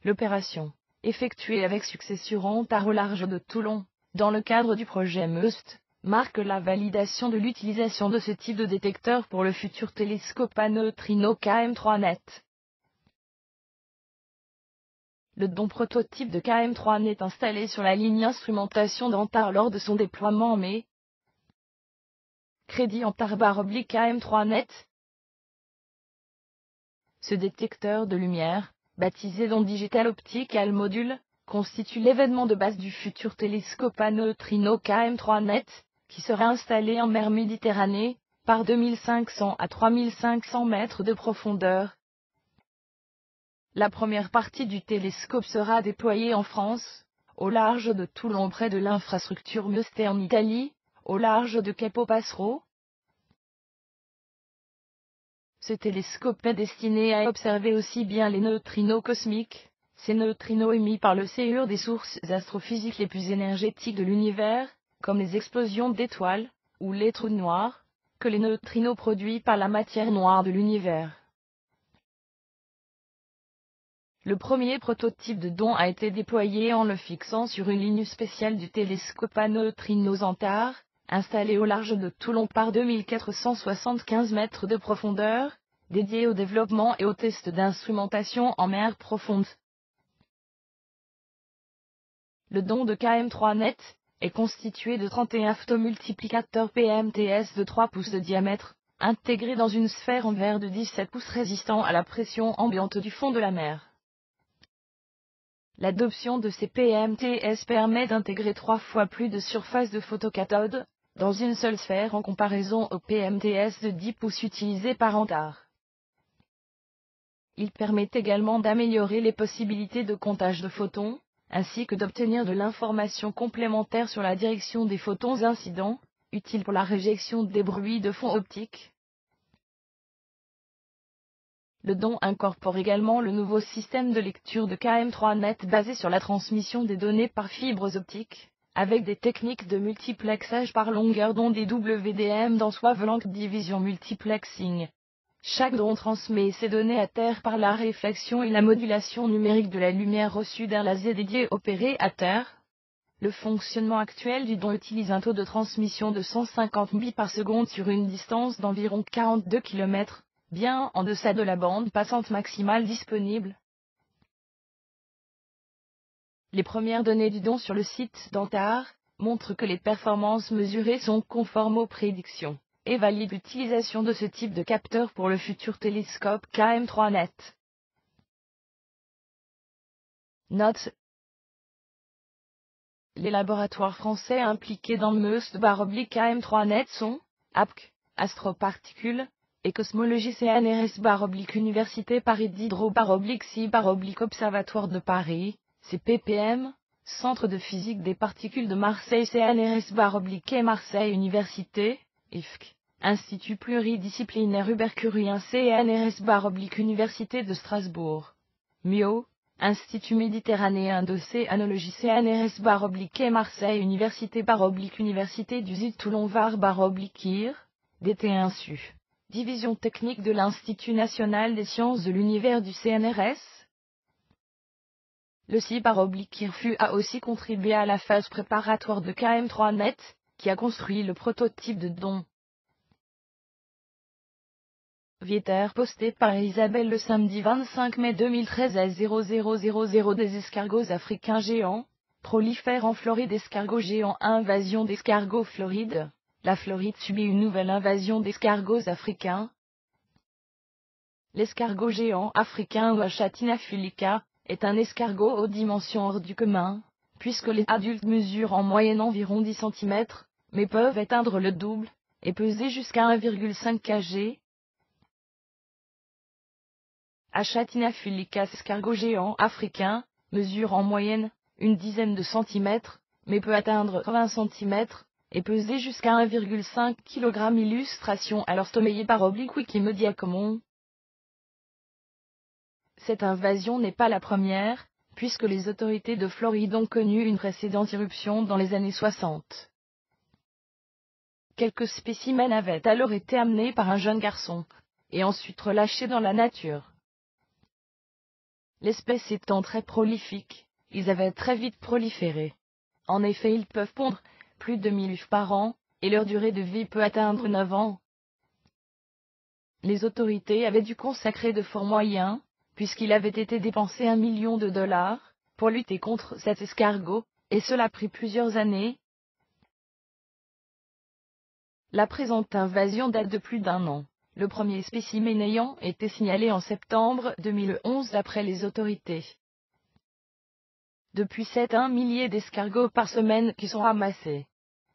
L'opération, effectuée avec succès sur Antare au large de Toulon, dans le cadre du projet MEUST, marque la validation de l'utilisation de ce type de détecteur pour le futur télescope à neutrinos KM3net. Le DON prototype de KM3net installé sur la ligne instrumentation d'Antar lors de son déploiement en mai. Crédit Antar/KM3net. Ce détecteur de lumière, baptisé DON Digital Optical Module, constitue l'événement de base du futur télescope à neutrinos KM3net, qui sera installé en mer Méditerranée, par 2500 à 3500 mètres de profondeur. La première partie du télescope sera déployée en France, au large de Toulon près de l'infrastructure Meuster en Italie, au large de Capo Passero. Ce télescope est destiné à observer aussi bien les neutrinos cosmiques, ces neutrinos émis par le CEUR des sources astrophysiques les plus énergétiques de l'univers, comme les explosions d'étoiles, ou les trous noirs, que les neutrinos produits par la matière noire de l'univers. Le premier prototype de DON a été déployé en le fixant sur une ligne spéciale du télescope à neutrinos Antar, installé au large de Toulon par 2475 mètres de profondeur, dédié au développement et au test d'instrumentation en mer profonde. Le DON de KM3net est constitué de 31 photomultiplicateurs PMTS de 3 pouces de diamètre, intégrés dans une sphère en verre de 17 pouces résistant à la pression ambiante du fond de la mer. L'adoption de ces PMTS permet d'intégrer 3 fois plus de surface de photocathode, dans une seule sphère en comparaison aux PMTS de 10 pouces utilisés par Antar. Il permet également d'améliorer les possibilités de comptage de photons, ainsi que d'obtenir de l'information complémentaire sur la direction des photons incidents, utile pour la réjection des bruits de fond optiques. Le DON incorpore également le nouveau système de lecture de KM3net basé sur la transmission des données par fibres optiques, avec des techniques de multiplexage par longueur d'onde et WDM dans Wavelength Division Multiplexing. Chaque DON transmet ces données à terre par la réflexion et la modulation numérique de la lumière reçue d'un laser dédié opéré à terre. Le fonctionnement actuel du DON utilise un taux de transmission de 150 bits par seconde sur une distance d'environ 42 km. Bien en deçà de la bande passante maximale disponible. Les premières données du DON sur le site d'Antar montrent que les performances mesurées sont conformes aux prédictions, et valident l'utilisation de ce type de capteur pour le futur télescope KM3net. Note: les laboratoires français impliqués dans le MEUST/KM3net sont APC, Astroparticules, et Cosmologie CNRS/Université Paris Diderot/CI/Observatoire de Paris, CPPM, Centre de physique des particules de Marseille CNRS/Quai Marseille Université, IFC, Institut pluridisciplinaire Hubert Curien CNRS/Université de Strasbourg, MIO, Institut méditerranéen d'océanologie CNRS/Quai Marseille Université du ZID Toulon VAR/IR, DT1SU. Division technique de l'Institut national des sciences de l'univers du CNRS. Le CI/IRFU a aussi contribué à la phase préparatoire de KM3net, qui a construit le prototype de DON. Vieter posté par Isabelle le samedi 25 mai 2013 à 0000. Des escargots africains géants prolifèrent en Floride. Escargots géants. Invasion d'escargots. Floride. La Floride subit une nouvelle invasion d'escargots africains. L'escargot géant africain ou Achatina fulica est un escargot aux dimensions hors du commun, puisque les adultes mesurent en moyenne environ 10 cm, mais peuvent atteindre le double, et peser jusqu'à 1,5 kg. Achatina fulica, escargot géant africain, mesure en moyenne une dizaine de centimètres, mais peut atteindre 20 cm, et peser jusqu'à 1,5 kg. Illustration alors stomayé par Wikimedia Commons. Cette invasion n'est pas la première, puisque les autorités de Floride ont connu une précédente irruption dans les années 60. Quelques spécimens avaient alors été amenés par un jeune garçon, et ensuite relâchés dans la nature. L'espèce étant très prolifique, ils avaient très vite proliféré. En effet, ils peuvent pondre plus de 1000 œufs par an, et leur durée de vie peut atteindre 9 ans. Les autorités avaient dû consacrer de forts moyens, puisqu'il avait été dépensé $1 million, pour lutter contre cet escargot, et cela a pris plusieurs années. La présente invasion date de plus d'1 an. Le premier spécimen ayant été signalé en septembre 2011 d'après les autorités. Depuis 7 un millier d'escargots par semaine qui sont ramassés.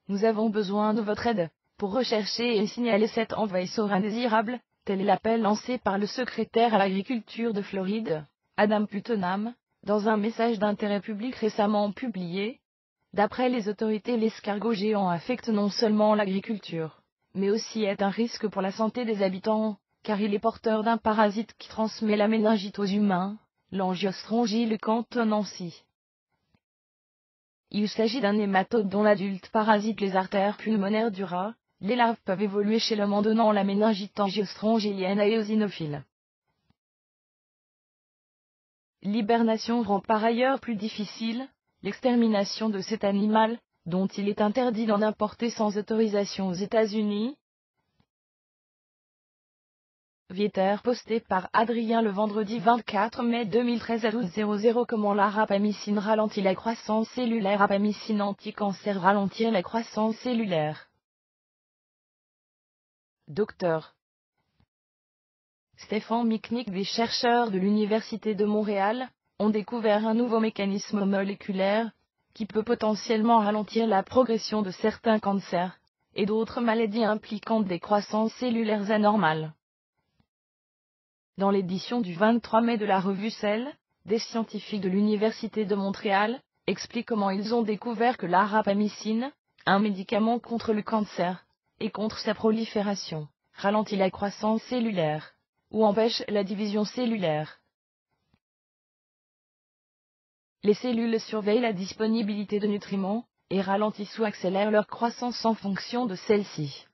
Nous avons besoin de votre aide, pour rechercher et signaler cet envahisseur indésirable, tel est l'appel lancé par le secrétaire à l'agriculture de Floride, Adam Putnam, dans un message d'intérêt public récemment publié. D'après les autorités, l'escargot géant affecte non seulement l'agriculture, mais aussi est un risque pour la santé des habitants, car il est porteur d'un parasite qui transmet la méningite aux humains, l'angiostrongyl cantonensis. Il s'agit d'un nématode dont l'adulte parasite les artères pulmonaires du rat. Les larves peuvent évoluer chez l'homme en donnant la méningite angiostrongylienne à éosinophiles. L'hibernation rend par ailleurs plus difficile l'extermination de cet animal, dont il est interdit d'en importer sans autorisation aux États-Unis. Vieter posté par Adrien le vendredi 24 mai 2013 à 12h00. Comment la rapamycine ralentit la croissance cellulaire. Rapamycine anti-cancer ralentir la croissance cellulaire. Dr. Stefan Michnik, des chercheurs de l'Université de Montréal, ont découvert un nouveau mécanisme moléculaire, qui peut potentiellement ralentir la progression de certains cancers, et d'autres maladies impliquant des croissances cellulaires anormales. Dans l'édition du 23 mai de la revue Cell, des scientifiques de l'Université de Montréal, expliquent comment ils ont découvert que la rapamycine, un médicament contre le cancer, et contre sa prolifération, ralentit la croissance cellulaire, ou empêche la division cellulaire. Les cellules surveillent la disponibilité de nutriments, et ralentissent ou accélèrent leur croissance en fonction de celle-ci.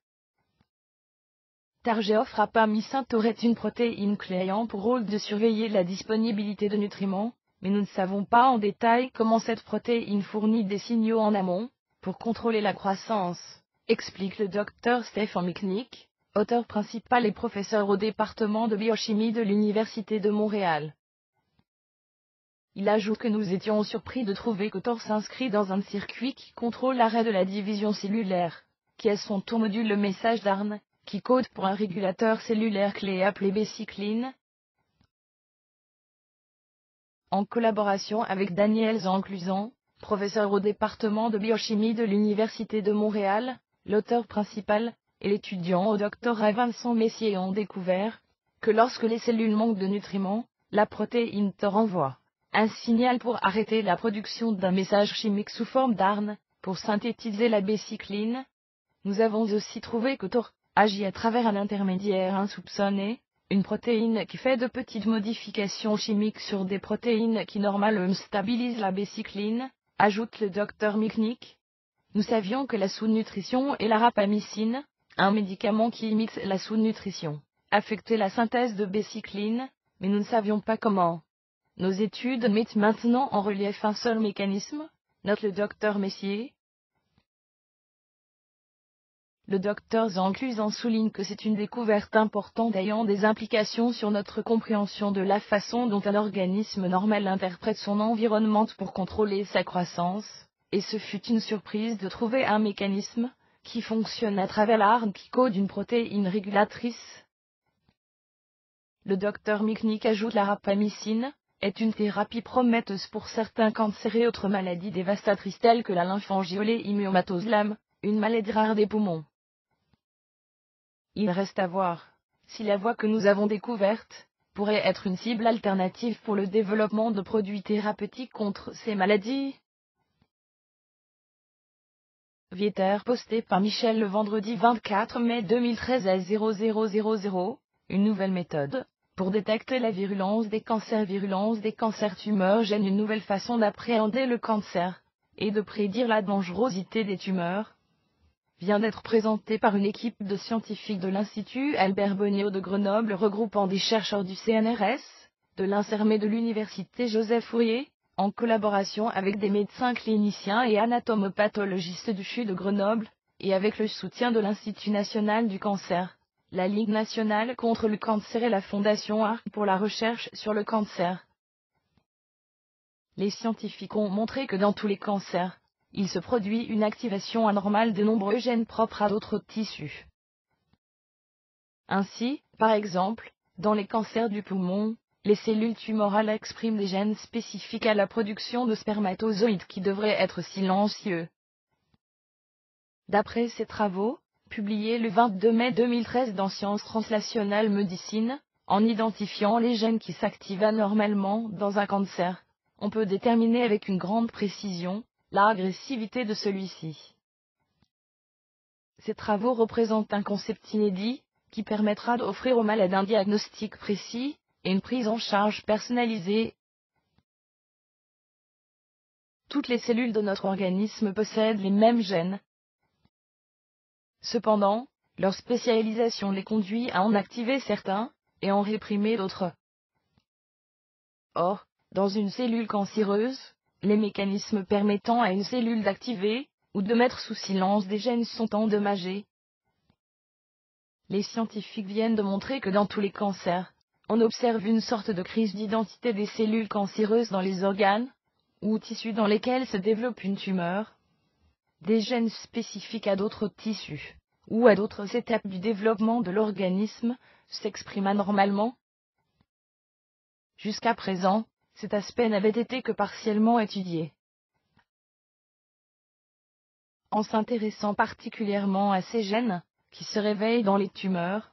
Targeoff rapamycin aurait une protéine clé ayant pour rôle de surveiller la disponibilité de nutriments, mais nous ne savons pas en détail comment cette protéine fournit des signaux en amont, pour contrôler la croissance, explique le Dr Stefan Michnik, auteur principal et professeur au département de biochimie de l'Université de Montréal. Il ajoute que nous étions surpris de trouver que TOR s'inscrit dans un circuit qui contrôle l'arrêt de la division cellulaire, qui à son tour module le message d'ARN, qui code pour un régulateur cellulaire clé appelé bécycline. En collaboration avec Daniel Zancluzan, professeur au département de biochimie de l'Université de Montréal, l'auteur principal, et l'étudiant au doctorat Vincent Messier ont découvert que lorsque les cellules manquent de nutriments, la protéine TOR envoie un signal pour arrêter la production d'un message chimique sous forme d'ARN, pour synthétiser la bécycline. Nous avons aussi trouvé que TOR agit à travers un intermédiaire insoupçonné, une protéine qui fait de petites modifications chimiques sur des protéines qui normalement stabilisent la bécycline, ajoute le Dr Michnik. Nous savions que la sous-nutrition et la rapamycine, un médicament qui imite la sous-nutrition, affectait la synthèse de bécycline, mais nous ne savions pas comment. Nos études mettent maintenant en relief un seul mécanisme, note le Dr Messier. Le Dr Zancluzan souligne que c'est une découverte importante ayant des implications sur notre compréhension de la façon dont un organisme normal interprète son environnement pour contrôler sa croissance, et ce fut une surprise de trouver un mécanisme qui fonctionne à travers l'ARN qui code une protéine régulatrice. Le Dr Michnik ajoute la rapamycine est une thérapie prometteuse pour certains cancers et autres maladies dévastatrices telles que la lymphangiolée-myomatose LAM, une maladie rare des poumons. Il reste à voir si la voie que nous avons découverte pourrait être une cible alternative pour le développement de produits thérapeutiques contre ces maladies. Vieter posté par Michel le vendredi 24 mai 2013 à 0000, une nouvelle méthode pour détecter la virulence des cancers tumeurs gène, une nouvelle façon d'appréhender le cancer et de prédire la dangerosité des tumeurs, vient d'être présentée par une équipe de scientifiques de l'Institut Albert Bonnier de Grenoble regroupant des chercheurs du CNRS, de l'INSERM et de l'Université Joseph Fourier, en collaboration avec des médecins cliniciens et anatomopathologistes du CHU de Grenoble, et avec le soutien de l'Institut national du cancer, la Ligue nationale contre le cancer et la Fondation ARC pour la recherche sur le cancer. Les scientifiques ont montré que dans tous les cancers, il se produit une activation anormale de nombreux gènes propres à d'autres tissus. Ainsi, par exemple, dans les cancers du poumon, les cellules tumorales expriment des gènes spécifiques à la production de spermatozoïdes qui devraient être silencieux. D'après ces travaux, publiés le 22 mai 2013 dans Science Translational Medicine, en identifiant les gènes qui s'activent anormalement dans un cancer, on peut déterminer avec une grande précision l'agressivité de celui-ci. Ces travaux représentent un concept inédit, qui permettra d'offrir aux malades un diagnostic précis, et une prise en charge personnalisée. Toutes les cellules de notre organisme possèdent les mêmes gènes. Cependant, leur spécialisation les conduit à en activer certains, et en réprimer d'autres. Or, dans une cellule cancéreuse, les mécanismes permettant à une cellule d'activer, ou de mettre sous silence des gènes sont endommagés. Les scientifiques viennent de montrer que dans tous les cancers, on observe une sorte de crise d'identité des cellules cancéreuses dans les organes, ou tissus dans lesquels se développe une tumeur. Des gènes spécifiques à d'autres tissus, ou à d'autres étapes du développement de l'organisme, s'expriment anormalement. Jusqu'à présent, cet aspect n'avait été que partiellement étudié. En s'intéressant particulièrement à ces gènes, qui se réveillent dans les tumeurs,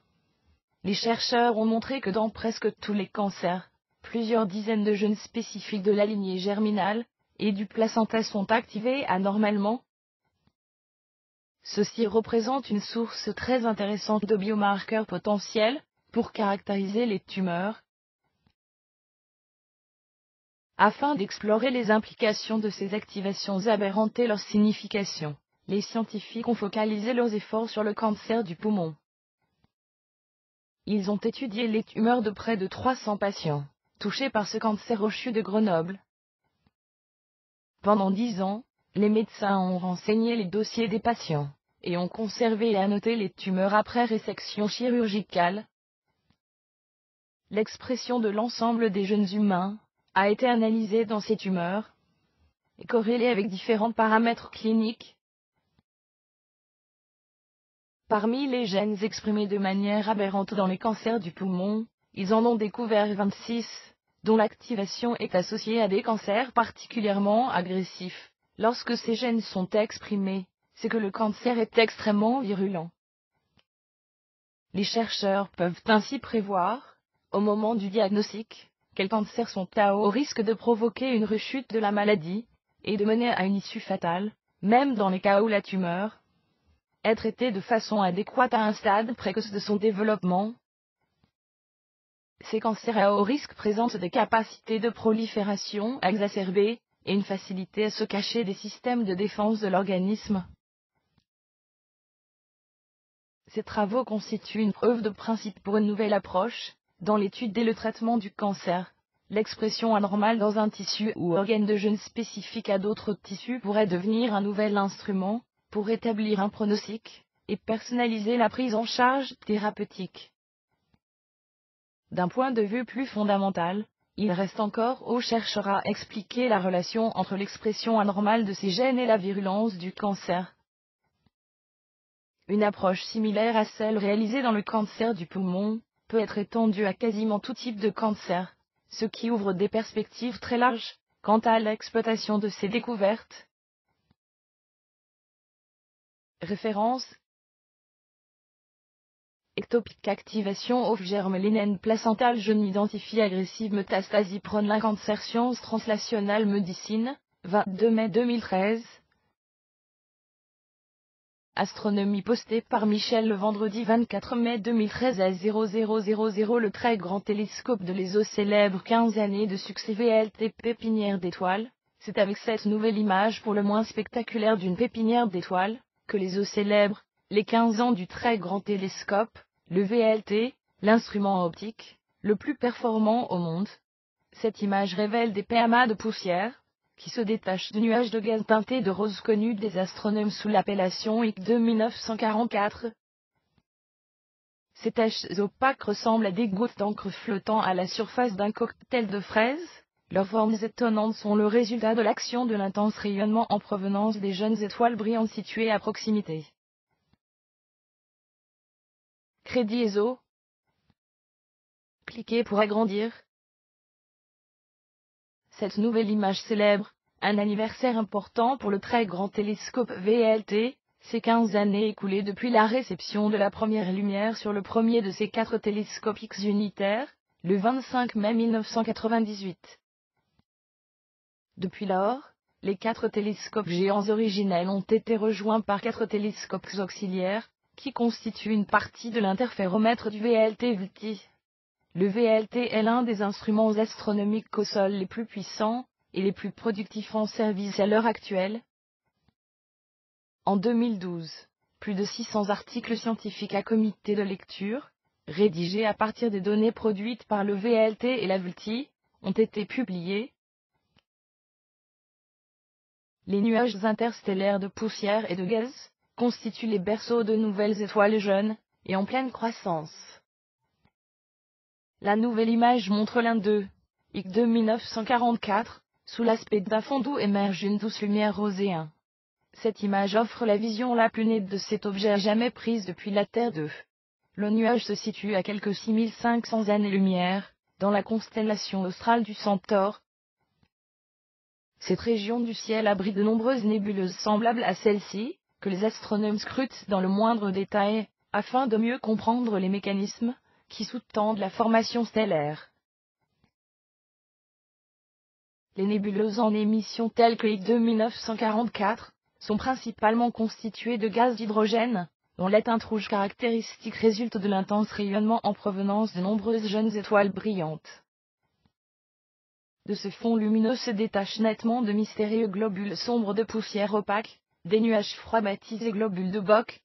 les chercheurs ont montré que dans presque tous les cancers, plusieurs dizaines de gènes spécifiques de la lignée germinale et du placenta sont activés anormalement. Ceci représente une source très intéressante de biomarqueurs potentiels pour caractériser les tumeurs. Afin d'explorer les implications de ces activations aberrantes et leur signification, les scientifiques ont focalisé leurs efforts sur le cancer du poumon. Ils ont étudié les tumeurs de près de 300 patients, touchés par ce cancer au CHU de Grenoble. Pendant 10 ans, les médecins ont renseigné les dossiers des patients, et ont conservé et annoté les tumeurs après résection chirurgicale. L'expression de l'ensemble des gènes humains a été analysée dans ces tumeurs, et corrélée avec différents paramètres cliniques. Parmi les gènes exprimés de manière aberrante dans les cancers du poumon, ils en ont découvert 26, dont l'activation est associée à des cancers particulièrement agressifs. Lorsque ces gènes sont exprimés, c'est que le cancer est extrêmement virulent. Les chercheurs peuvent ainsi prévoir, au moment du diagnostic, quels cancers sont à haut risque de provoquer une rechute de la maladie, et de mener à une issue fatale, même dans les cas où la tumeur est traitée de façon adéquate à un stade précoce de son développement. Ces cancers à haut risque présentent des capacités de prolifération exacerbées, et une facilité à se cacher des systèmes de défense de l'organisme. Ces travaux constituent une preuve de principe pour une nouvelle approche, dans l'étude et le traitement du cancer. L'expression anormale dans un tissu ou organe de gènes spécifiques à d'autres tissus pourrait devenir un nouvel instrument, pour établir un pronostic, et personnaliser la prise en charge thérapeutique. D'un point de vue plus fondamental, il reste encore aux chercheurs à expliquer la relation entre l'expression anormale de ces gènes et la virulence du cancer. Une approche similaire à celle réalisée dans le cancer du poumon peut être étendue à quasiment tout type de cancer, ce qui ouvre des perspectives très larges quant à l'exploitation de ces découvertes. Référence: Ectopic activation of germline placental jeune identifie aggressive métastasie prone la cancer Science Translational Medicine, 22 mai 2013. Astronomie postée par Michel le vendredi 24 mai 2013 à 0000. Le très grand télescope de l'ESO célèbre 15 années de succès VLT pépinière d'étoiles. C'est avec cette nouvelle image pour le moins spectaculaire d'une pépinière d'étoiles, que l'ESO célèbre les 15 ans du très grand télescope, le VLT, l'instrument optique le plus performant au monde. Cette image révèle des amas de poussière qui se détachent de nuages de gaz teintés de rose connus des astronomes sous l'appellation IC de 1944. Ces taches opaques ressemblent à des gouttes d'encre flottant à la surface d'un cocktail de fraises, Leurs formes étonnantes sont le résultat de l'action de l'intense rayonnement en provenance des jeunes étoiles brillantes situées à proximité. Crédit ESO. Cliquez pour agrandir. Cette nouvelle image célèbre un anniversaire important pour le très grand télescope VLT, ces 15 années écoulées depuis la réception de la première lumière sur le premier de ces 4 télescopes X unitaires, le 25 mai 1998. Depuis lors, les 4 télescopes géants originels ont été rejoints par 4 télescopes auxiliaires, qui constituent une partie de l'interféromètre du VLT-VLT. Le VLT est l'un des instruments astronomiques au sol les plus puissants, et les plus productifs en service à l'heure actuelle. En 2012, plus de 600 articles scientifiques à comité de lecture, rédigés à partir des données produites par le VLT et la VLT, ont été publiés. Les nuages interstellaires de poussière et de gaz constituent les berceaux de nouvelles étoiles jeunes et en pleine croissance. La nouvelle image montre l'un d'eux, X2 1944, sous l'aspect d'un fond d'où émerge une douce lumière roséenne. Cette image offre la vision la plus nette de cet objet jamais prise depuis la Terre 2. Le nuage se situe à quelques 6500 années-lumière, dans la constellation australe du Centaure. Cette région du ciel abrite de nombreuses nébuleuses semblables à celle-ci, que les astronomes scrutent dans le moindre détail, afin de mieux comprendre les mécanismes qui sous-tendent la formation stellaire. Les nébuleuses en émission telles que X2 1944 sont principalement constituées de gaz d'hydrogène, dont la teinte rouge caractéristique résulte de l'intense rayonnement en provenance de nombreuses jeunes étoiles brillantes. De ce fond lumineux se détachent nettement de mystérieux globules sombres de poussière opaque, des nuages froids baptisés globules de Bock.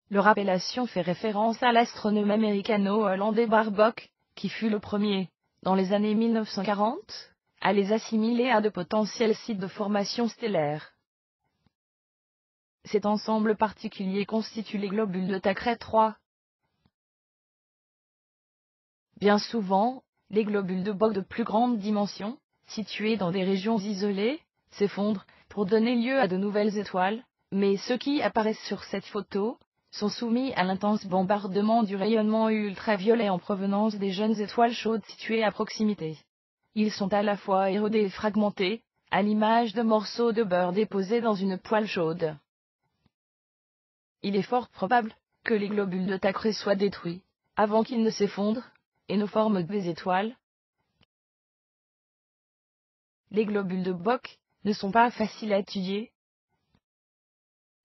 Leur appellation fait référence à l'astronome américano-hollandais Bock, qui fut le premier, dans les années 1940, à les assimiler à de potentiels sites de formation stellaire. Cet ensemble particulier constitue les globules de Thackeray 3. Bien souvent, les globules de Bock de plus grande dimension, situés dans des régions isolées, s'effondrent pour donner lieu à de nouvelles étoiles, mais ceux qui apparaissent sur cette photo sont soumis à l'intense bombardement du rayonnement ultraviolet en provenance des jeunes étoiles chaudes situées à proximité. Ils sont à la fois érodés et fragmentés, à l'image de morceaux de beurre déposés dans une poêle chaude. Il est fort probable que les globules de Thackeray soient détruits, avant qu'ils ne s'effondrent, et ne forment des étoiles. Les globules de Bock ne sont pas faciles à étudier.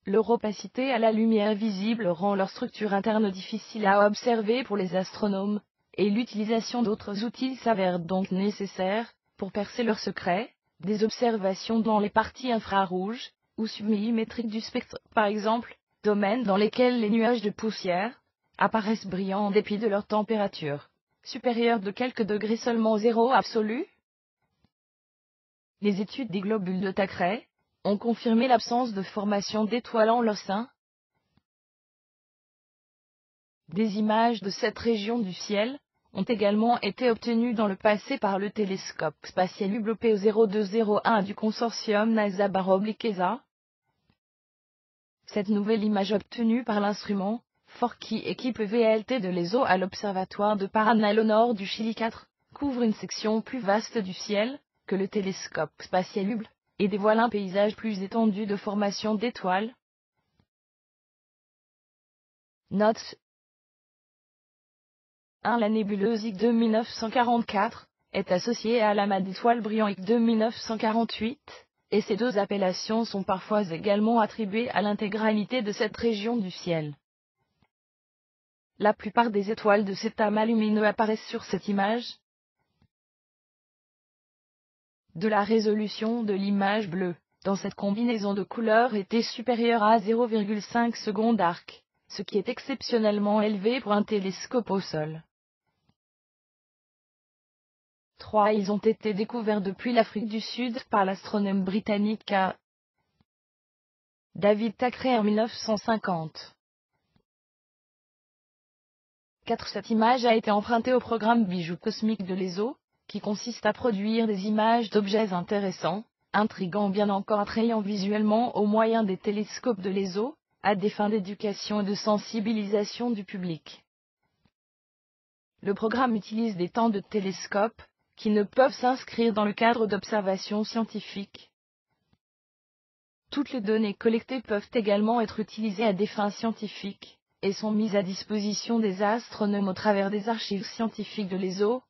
Leur opacité à la lumière visible rend leur structure interne difficile à observer pour les astronomes, et l'utilisation d'autres outils s'avère donc nécessaire, pour percer leurs secrets, des observations dans les parties infrarouges, ou submillimétriques du spectre, par exemple, domaines dans lesquels les nuages de poussière apparaissent brillants en dépit de leur température, supérieure de quelques degrés seulement au zéro absolu. Les études des globules de Thackeray ont confirmé l'absence de formation d'étoiles en leur sein. Des images de cette région du ciel ont également été obtenues dans le passé par le télescope spatial Hubble PO 0201 du consortium NASA/ESA. Cette nouvelle image obtenue par l'instrument, Forky équipe VLT de l'ESO à l'observatoire de Paranal au nord du Chili 4, couvre une section plus vaste du ciel que le télescope spatial Hubble, et dévoile un paysage plus étendu de formation d'étoiles. Note 1. La nébuleuse X2 1944 est associée à l'amas d'étoiles brillant X2 1948, et ces deux appellations sont parfois également attribuées à l'intégralité de cette région du ciel. La plupart des étoiles de cet amas lumineux apparaissent sur cette image. De la résolution de l'image bleue, dans cette combinaison de couleurs était supérieure à 0,5 secondes arc, ce qui est exceptionnellement élevé pour un télescope au sol. 3. Ils ont été découverts depuis l'Afrique du Sud par l'astronome britannique David Thackeray en 1950. 4. Cette image a été empruntée au programme Bijoux cosmiques de l'ESO, qui consiste à produire des images d'objets intéressants, intrigants bien encore attrayants visuellement au moyen des télescopes de l'ESO, à des fins d'éducation et de sensibilisation du public. Le programme utilise des temps de télescope, qui ne peuvent s'inscrire dans le cadre d'observations scientifiques. Toutes les données collectées peuvent également être utilisées à des fins scientifiques, et sont mises à disposition des astronomes au travers des archives scientifiques de l'ESO.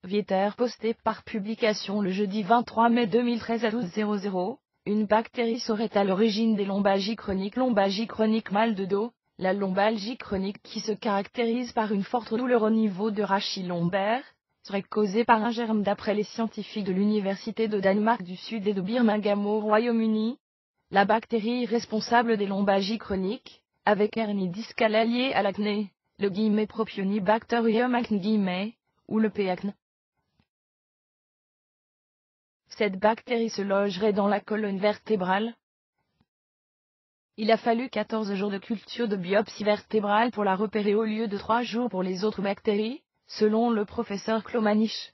Vieter posté par publication le jeudi 23 mai 2013 à 12h00, une bactérie serait à l'origine des lombalgies chroniques. Lombalgie chronique, mal de dos. La lombalgie chronique, qui se caractérise par une forte douleur au niveau de rachis lombaire, serait causée par un germe d'après les scientifiques de l'Université de Danemark du Sud et de Birmingham au Royaume-Uni. La bactérie responsable des lombalgies chroniques, avec hernie discale alliée à l'acné, le Propionibacterium acne, ou le P. acne. Cette bactérie se logerait dans la colonne vertébrale. Il a fallu 14 jours de culture de biopsie vertébrale pour la repérer au lieu de 3 jours pour les autres bactéries, selon le professeur Klomanisch.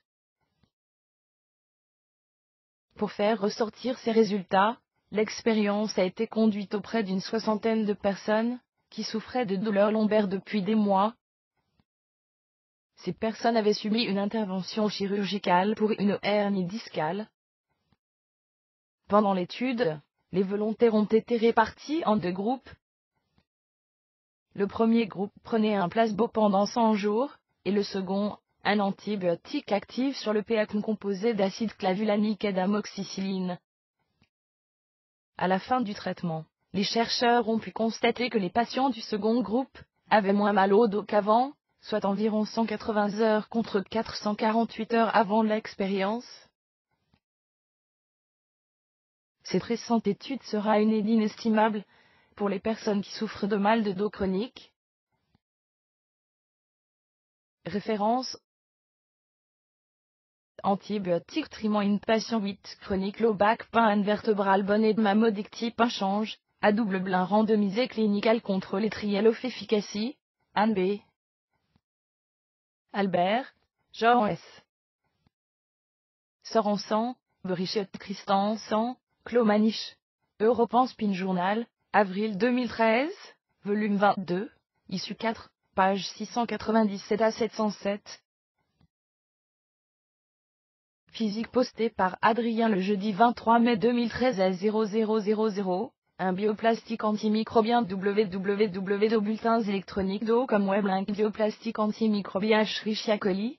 Pour faire ressortir ces résultats, l'expérience a été conduite auprès d'une soixantaine de personnes, qui souffraient de douleurs lombaires depuis des mois. Ces personnes avaient subi une intervention chirurgicale pour une hernie discale. Pendant l'étude, les volontaires ont été répartis en 2 groupes. Le premier groupe prenait un placebo pendant 100 jours, et le second, un antibiotique actif sur le P. acne composé d'acide clavulanique et d'amoxicilline. À la fin du traitement, les chercheurs ont pu constater que les patients du second groupe avaient moins mal au dos qu'avant, soit environ 180 heures contre 448 heures avant l'expérience. Cette récente étude sera une aide inestimable pour les personnes qui souffrent de mal de dos chronique. Référence: antibiotiques traitement une patient 8 chronique low back pain vertébral bon edema modique type change, à double blind randomisé clinical contrôlé trial of efficacy, Anne B. Albert, Jean S. Sorensen, Brichette Christensen, Klomanisch. European Spin Journal, avril 2013, volume 22, issue 4, page 697 à 707. Physique postée par Adrien le jeudi 23 mai 2013 à 0000, un bioplastique antimicrobien www. Électroniques d'eau comme Weblink bioplastique antimicrobien Escherichia coli.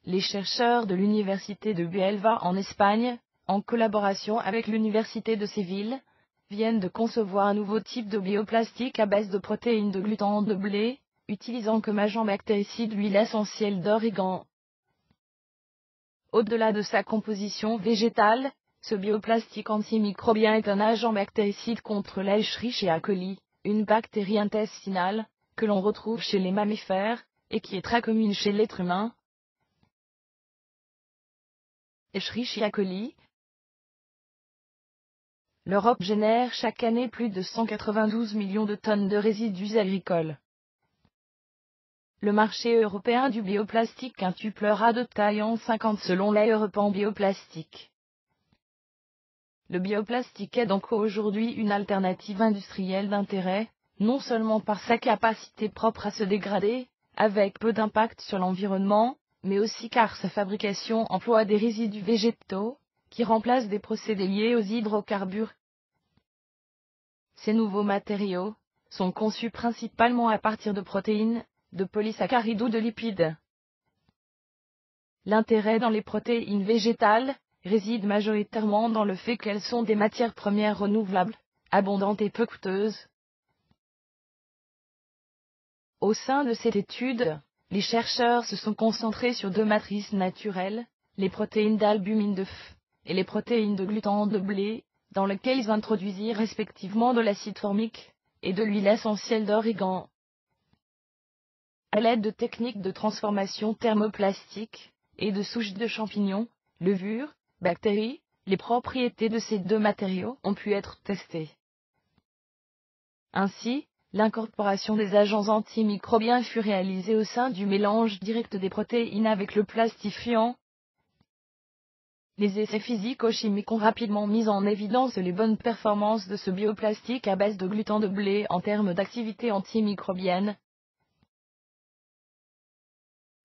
Les chercheurs de l'université de Huelva en Espagne, en collaboration avec l'université de Séville, viennent de concevoir un nouveau type de bioplastique à base de protéines de gluten de blé, utilisant comme agent bactéricide l'huile essentielle d'origan. Au-delà de sa composition végétale, ce bioplastique antimicrobien est un agent bactéricide contre la Escherichia coli, une bactérie intestinale, que l'on retrouve chez les mammifères, et qui est très commune chez l'être humain. Escherichia coli. L'Europe génère chaque année plus de 192 millions de tonnes de résidus agricoles. Le marché européen du bioplastique quintuplera de taille en 50 selon la European Bioplastique. Le bioplastique est donc aujourd'hui une alternative industrielle d'intérêt, non seulement par sa capacité propre à se dégrader, avec peu d'impact sur l'environnement, mais aussi car sa fabrication emploie des résidus végétaux, qui remplacent des procédés liés aux hydrocarbures. Ces nouveaux matériaux sont conçus principalement à partir de protéines, de polysaccharides ou de lipides. L'intérêt dans les protéines végétales réside majoritairement dans le fait qu'elles sont des matières premières renouvelables, abondantes et peu coûteuses. Au sein de cette étude, les chercheurs se sont concentrés sur 2 matrices naturelles, les protéines d'albumine de F et les protéines de gluten de blé, dans lesquelles ils introduisirent respectivement de l'acide formique et de l'huile essentielle d'origan. À l'aide de techniques de transformation thermoplastique et de souches de champignons, levures, bactéries, les propriétés de ces 2 matériaux ont pu être testées. Ainsi, L'incorporation des agents antimicrobiens fut réalisée au sein du mélange direct des protéines avec le plastifiant. Les essais physico-chimiques ont rapidement mis en évidence les bonnes performances de ce bioplastique à base de gluten de blé en termes d'activité antimicrobienne.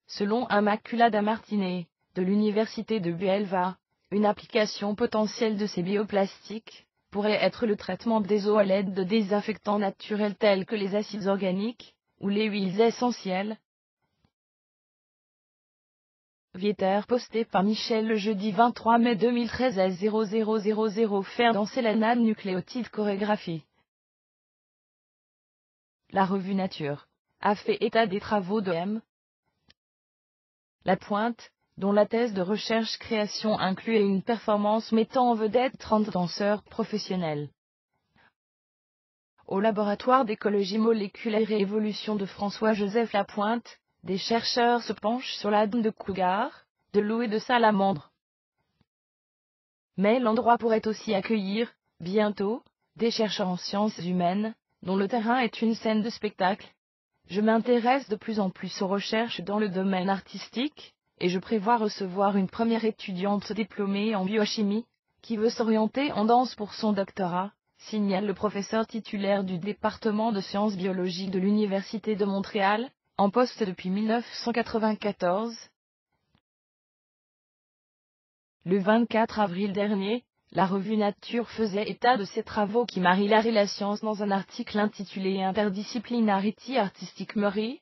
Selon Immaculada Martinez, de l'université de Buelva, une application potentielle de ces bioplastiques pourrait être le traitement des eaux à l'aide de désinfectants naturels tels que les acides organiques ou les huiles essentielles. Vieter posté par Michel le jeudi 23 mai 2013 à 0000 faire danser la nanonucléotide chorégraphie. La revue Nature a fait état des travaux de M. Lapointe, dont la thèse de recherche-création incluait une performance mettant en vedette 30 danseurs professionnels. Au laboratoire d'écologie moléculaire et évolution de François-Joseph Lapointe, des chercheurs se penchent sur l'ADN de cougar, de loup et de salamandre. Mais l'endroit pourrait aussi accueillir, bientôt, des chercheurs en sciences humaines, dont le terrain est une scène de spectacle. Je m'intéresse de plus en plus aux recherches dans le domaine artistique, et je prévois recevoir une première étudiante diplômée en biochimie, qui veut s'orienter en danse pour son doctorat, signale le professeur titulaire du département de sciences biologiques de l'Université de Montréal, en poste depuis 1994. Le 24 avril dernier, la revue Nature faisait état de ses travaux qui marient l'art et la science dans un article intitulé Interdisciplinarity Artistic Memory.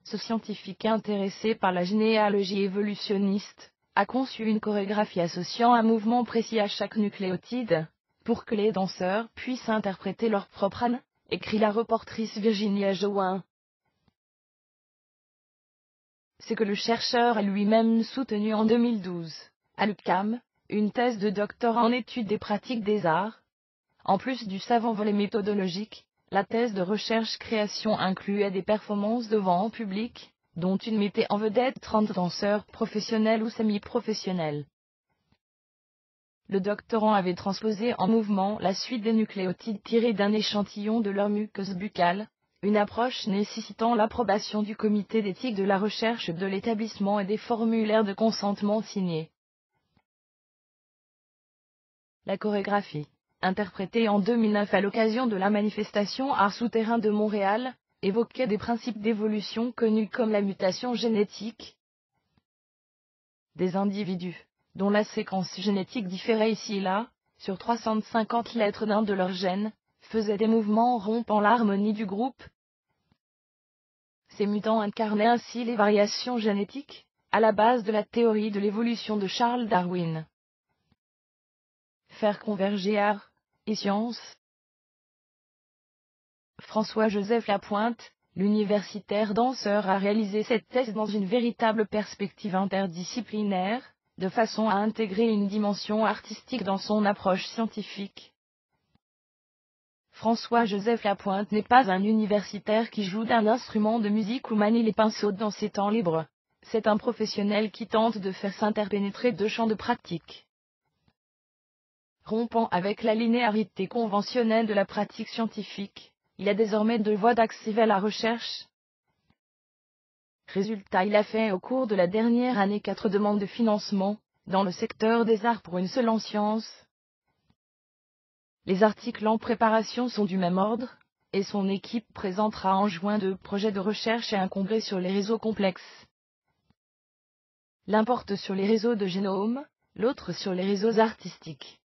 Ce scientifique intéressé par la généalogie évolutionniste a conçu une chorégraphie associant un mouvement précis à chaque nucléotide, pour que les danseurs puissent interpréter leur propre âne, écrit la reportrice Virginia Join. C'est que le chercheur a lui-même soutenu en 2012, à l'UQAM, une thèse de doctorat en études des pratiques des arts. En plus du savant volet méthodologique, la thèse de recherche-création incluait des performances devant public, dont une mettait en vedette 30 danseurs professionnels ou semi-professionnels. Le doctorant avait transposé en mouvement la suite des nucléotides tirés d'un échantillon de leur muqueuse buccale, une approche nécessitant l'approbation du comité d'éthique de la recherche de l'établissement et des formulaires de consentement signés. La chorégraphie, interprétée en 2009 à l'occasion de la manifestation Art souterrain de Montréal, évoquait des principes d'évolution connus comme la mutation génétique. Des individus, dont la séquence génétique différait ici et là, sur 350 lettres d'un de leurs gènes, faisaient des mouvements rompant l'harmonie du groupe. Ces mutants incarnaient ainsi les variations génétiques, à la base de la théorie de l'évolution de Charles Darwin. Faire converger art et science. François-Joseph Lapointe, l'universitaire danseur, a réalisé cette thèse dans une véritable perspective interdisciplinaire, de façon à intégrer une dimension artistique dans son approche scientifique. François-Joseph Lapointe n'est pas un universitaire qui joue d'un instrument de musique ou manie les pinceaux dans ses temps libres. C'est un professionnel qui tente de faire s'interpénétrer deux champs de pratique. Rompant avec la linéarité conventionnelle de la pratique scientifique, il a désormais deux voies d'accès vers la recherche. Résultat, il a fait au cours de la dernière année 4 demandes de financement, dans le secteur des arts pour une seule en sciences. Les articles en préparation sont du même ordre, et son équipe présentera en juin 2 projets de recherche et un congrès sur les réseaux complexes. L'un porte sur les réseaux de génomes, l'autre sur les réseaux artistiques.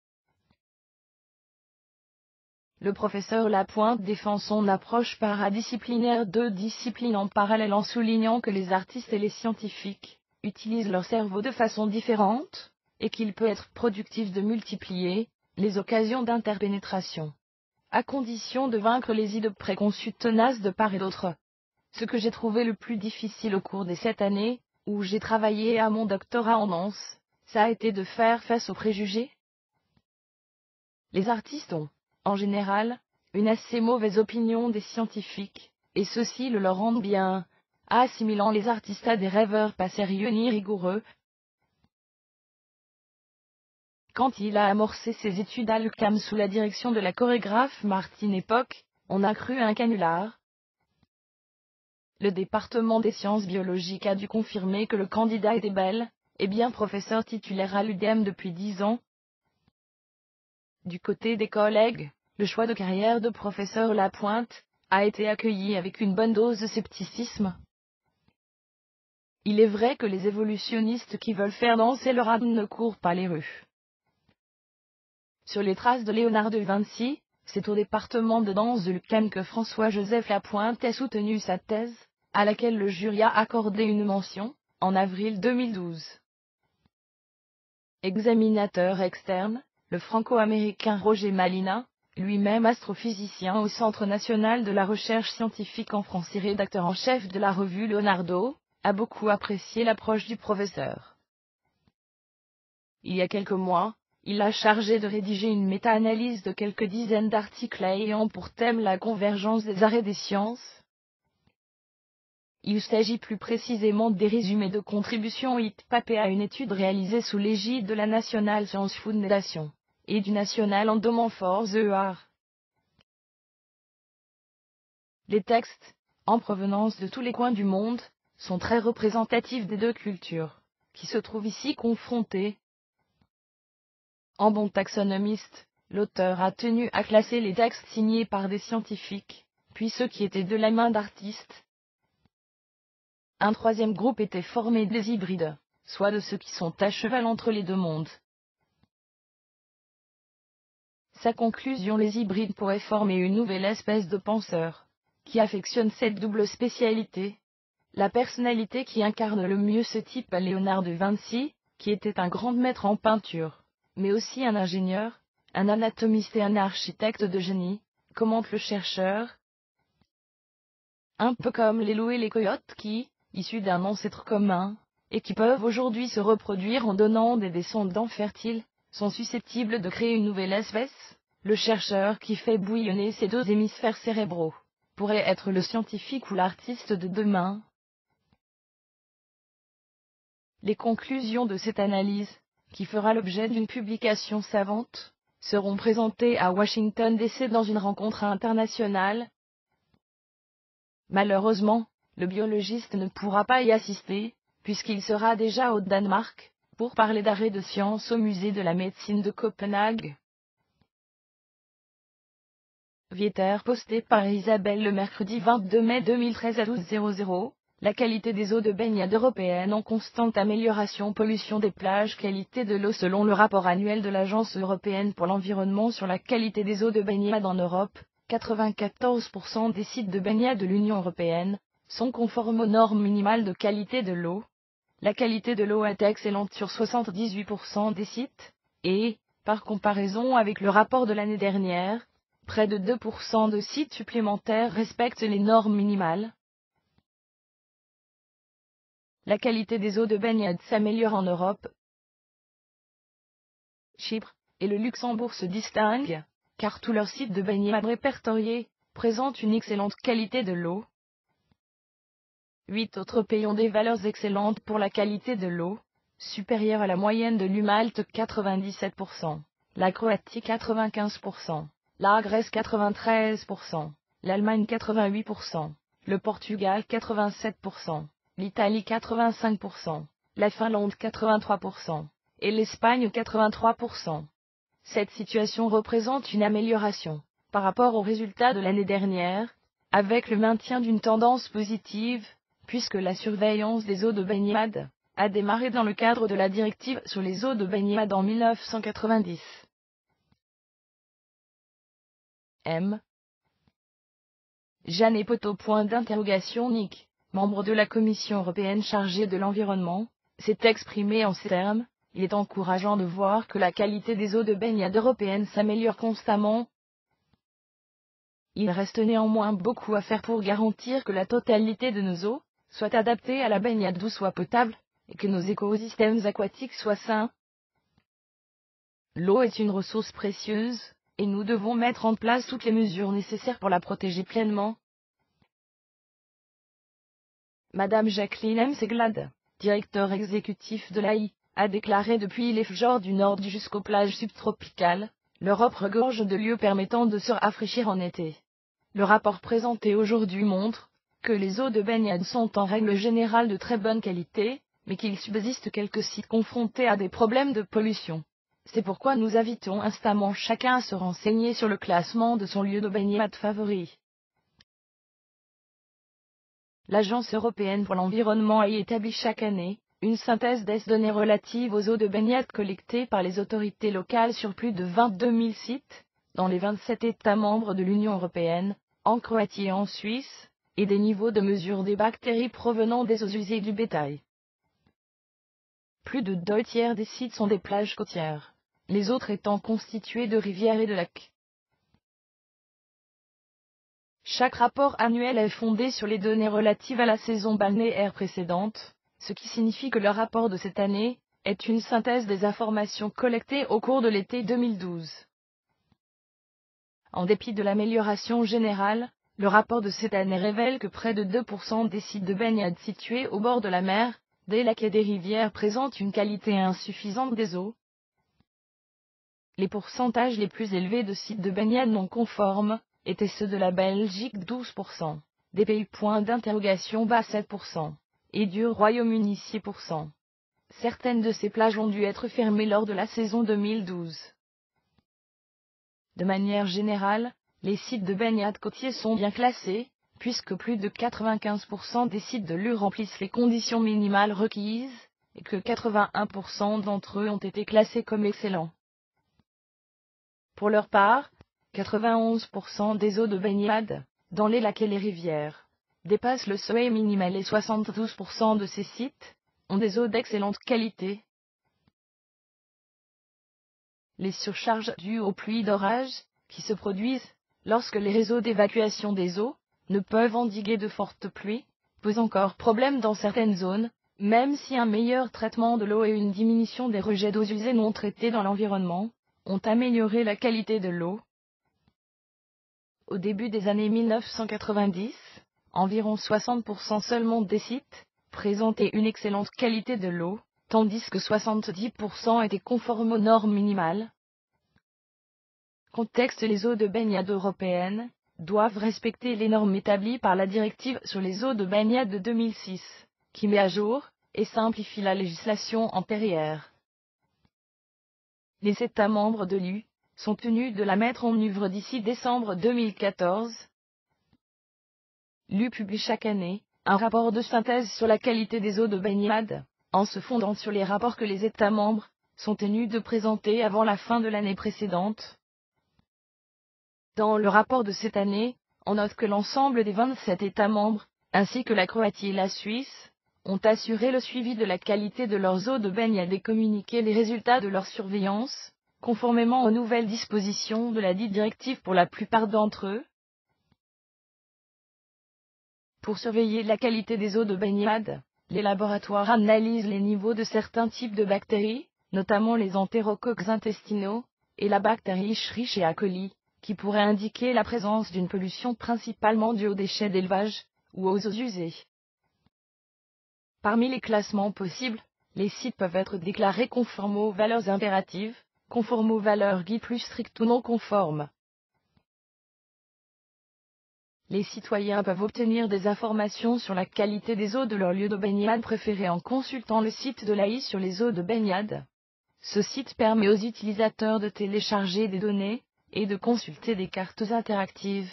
Le professeur Lapointe défend son approche paradisciplinaire, deux disciplines en parallèle, en soulignant que les artistes et les scientifiques utilisent leur cerveau de façon différente, et qu'il peut être productif de multiplier les occasions d'interpénétration, à condition de vaincre les idées préconçues tenaces de part et d'autre. Ce que j'ai trouvé le plus difficile au cours des 7 années, où j'ai travaillé à mon doctorat en danse, ça a été de faire face aux préjugés. Les artistes ont, en général, une assez mauvaise opinion des scientifiques, et ceux-ci le leur rendent bien, assimilant les artistes à des rêveurs pas sérieux ni rigoureux. Quand il a amorcé ses études à l'UQAM sous la direction de la chorégraphe Martine Époque, on a cru un canular. Le département des sciences biologiques a dû confirmer que le candidat était bel et bien professeur titulaire à l'UDM depuis 10 ans. Du côté des collègues, le choix de carrière de professeur Lapointe a été accueilli avec une bonne dose de scepticisme. Il est vrai que les évolutionnistes qui veulent faire danser le radin ne courent pas les rues. Sur les traces de Léonard de Vinci, c'est au département de danse de l'UQAM que François-Joseph Lapointe a soutenu sa thèse, à laquelle le jury a accordé une mention, en avril 2012. Examinateur externe, le franco-américain Roger Malina, lui-même astrophysicien au Centre national de la recherche scientifique en France et rédacteur en chef de la revue Leonardo, a beaucoup apprécié l'approche du professeur. Il y a quelques mois, il a chargé de rédiger une méta-analyse de quelques dizaines d'articles ayant pour thème la convergence des arts et des sciences. Il s'agit plus précisément des résumés de contributions ITPAP à une étude réalisée sous l'égide de la National Science Foundation et du National Endowment for the Arts. Les textes, en provenance de tous les coins du monde, sont très représentatifs des deux cultures, qui se trouvent ici confrontées. En bon taxonomiste, l'auteur a tenu à classer les textes signés par des scientifiques, puis ceux qui étaient de la main d'artistes. Un troisième groupe était formé des hybrides, soit de ceux qui sont à cheval entre les deux mondes. Sa conclusion: les hybrides pourraient former une nouvelle espèce de penseurs, qui affectionne cette double spécialité. La personnalité qui incarne le mieux ce type à Léonard de Vinci, qui était un grand maître en peinture, mais aussi un ingénieur, un anatomiste et un architecte de génie, commente le chercheur. Un peu comme les loups et les coyotes qui, issus d'un ancêtre commun, et qui peuvent aujourd'hui se reproduire en donnant des descendants fertiles, sont susceptibles de créer une nouvelle espèce, le chercheur qui fait bouillonner ces deux hémisphères cérébraux pourrait être le scientifique ou l'artiste de demain. Les conclusions de cette analyse, qui fera l'objet d'une publication savante, seront présentées à Washington DC dans une rencontre internationale. Malheureusement, le biologiste ne pourra pas y assister, puisqu'il sera déjà au Danemark, pour parler d'arrêt de science au musée de la médecine de Copenhague. Vieter posté par Isabelle le mercredi 22 mai 2013 à 12h00. La qualité des eaux de baignade européennes en constante amélioration. Pollution des plages. Qualité de l'eau. Selon le rapport annuel de l'Agence européenne pour l'environnement sur la qualité des eaux de baignade en Europe, 94% des sites de baignade de l'Union européenne sont conformes aux normes minimales de qualité de l'eau. La qualité de l'eau est excellente sur 78% des sites, et, par comparaison avec le rapport de l'année dernière, près de 2% de sites supplémentaires respectent les normes minimales. La qualité des eaux de baignade s'améliore en Europe. Chypre et le Luxembourg se distinguent, car tous leurs sites de baignade répertoriés présentent une excellente qualité de l'eau. 8 autres pays ont des valeurs excellentes pour la qualité de l'eau, supérieures à la moyenne de l'Umalte 97%, la Croatie 95%, la Grèce 93%, l'Allemagne 88%, le Portugal 87%. L'Italie 85%, la Finlande 83%, et l'Espagne 83%. Cette situation représente une amélioration, par rapport aux résultats de l'année dernière, avec le maintien d'une tendance positive, puisque la surveillance des eaux de baignade a démarré dans le cadre de la directive sur les eaux de baignade en 1990. Jeanne Poteau. Nick, membre de la Commission européenne chargée de l'environnement, s'est exprimé en ces termes: il est encourageant de voir que la qualité des eaux de baignade européennes s'améliore constamment. Il reste néanmoins beaucoup à faire pour garantir que la totalité de nos eaux soit adaptée à la baignade douce, soit potable, et que nos écosystèmes aquatiques soient sains. L'eau est une ressource précieuse, et nous devons mettre en place toutes les mesures nécessaires pour la protéger pleinement. Madame Jacqueline M. Seglade, directeur exécutif de l'AI, a déclaré: depuis les fjords du nord jusqu'aux plages subtropicales, l'Europe regorge de lieux permettant de se rafraîchir en été. Le rapport présenté aujourd'hui montre que les eaux de baignade sont en règle générale de très bonne qualité, mais qu'il subsiste quelques sites confrontés à des problèmes de pollution. C'est pourquoi nous invitons instamment chacun à se renseigner sur le classement de son lieu de baignade favori. L'Agence européenne pour l'environnement y établit chaque année une synthèse des données relatives aux eaux de baignade collectées par les autorités locales sur plus de 22 000 sites, dans les 27 États membres de l'Union européenne, en Croatie et en Suisse, et des niveaux de mesure des bactéries provenant des eaux usées du bétail. Plus de 2/3 des sites sont des plages côtières, les autres étant constitués de rivières et de lacs. Chaque rapport annuel est fondé sur les données relatives à la saison balnéaire précédente, ce qui signifie que le rapport de cette année est une synthèse des informations collectées au cours de l'été 2012. En dépit de l'amélioration générale, le rapport de cette année révèle que près de 2% des sites de baignade situés au bord de la mer, des lacs et des rivières présentent une qualité insuffisante des eaux. Les pourcentages les plus élevés de sites de baignade non conformes étaient ceux de la Belgique 12%, des pays bas 7%, et du Royaume-Uni 6%. Certaines de ces plages ont dû être fermées lors de la saison 2012. De manière générale, les sites de baignade côtiers sont bien classés, puisque plus de 95% des sites de l'UE remplissent les conditions minimales requises, et que 81% d'entre eux ont été classés comme excellents. Pour leur part, 91% des eaux de baignade, dans les lacs et les rivières, dépassent le seuil minimal et 72% de ces sites ont des eaux d'excellente qualité. Les surcharges dues aux pluies d'orage, qui se produisent lorsque les réseaux d'évacuation des eaux ne peuvent endiguer de fortes pluies, posent encore problème dans certaines zones, même si un meilleur traitement de l'eau et une diminution des rejets d'eaux usées non traitées dans l'environnement ont amélioré la qualité de l'eau. Au début des années 1990, environ 60% seulement des sites présentaient une excellente qualité de l'eau, tandis que 70% étaient conformes aux normes minimales. Contexte: les eaux de baignade européennes doivent respecter les normes établies par la directive sur les eaux de baignade de 2006, qui met à jour et simplifie la législation antérieure. Les États membres de l'UE sont tenus de la mettre en œuvre d'ici décembre 2014. L'UE publie chaque année un rapport de synthèse sur la qualité des eaux de baignade, en se fondant sur les rapports que les États membres sont tenus de présenter avant la fin de l'année précédente. Dans le rapport de cette année, on note que l'ensemble des 27 États membres, ainsi que la Croatie et la Suisse, ont assuré le suivi de la qualité de leurs eaux de baignade et communiqué les résultats de leur surveillance, conformément aux nouvelles dispositions de la dite directive pour la plupart d'entre eux. Pour surveiller la qualité des eaux de baignade, les laboratoires analysent les niveaux de certains types de bactéries, notamment les entérocoques intestinaux, et la bactérie Escherichia coli, qui pourrait indiquer la présence d'une pollution principalement due aux déchets d'élevage, ou aux eaux usées. Parmi les classements possibles, les sites peuvent être déclarés conformes aux valeurs impératives, conformes aux valeurs guides plus strictes ou non conformes. Les citoyens peuvent obtenir des informations sur la qualité des eaux de leur lieu de baignade préféré en consultant le site de l'AI sur les eaux de baignade. Ce site permet aux utilisateurs de télécharger des données et de consulter des cartes interactives.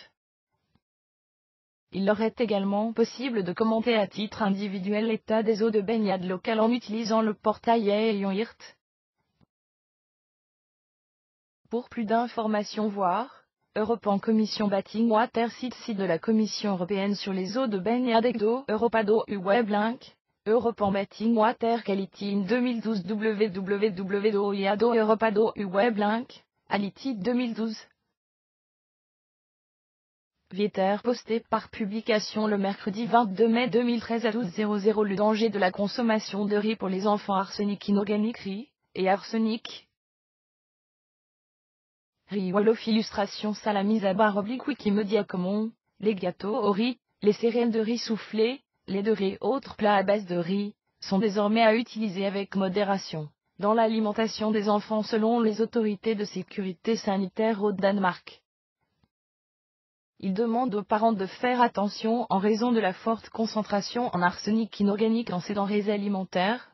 Il leur est également possible de commenter à titre individuel l'état des eaux de baignade locales en utilisant le portail EIRT. Pour plus d'informations, voir European Commission Bathing Water site de la Commission européenne sur les eaux de baignade ECDO Europado web link European Bathing Water Quality in 2012 www.iado Europado web link Aliti 2012. Vieter posté par publication le mercredi 22 mai 2013 à 12h00. Le danger de la consommation de riz pour les enfants. Arsenic inorganique, riz et arsenic. Riz Wolof. Illustration Salamis à barre oblique Wikimedia Commons. Les gâteaux au riz, les céréales de riz soufflées, lait de riz, autres plats à base de riz, sont désormais à utiliser avec modération dans l'alimentation des enfants selon les autorités de sécurité sanitaire au Danemark. Il demande aux parents de faire attention en raison de la forte concentration en arsenic inorganique dans ces denrées alimentaires.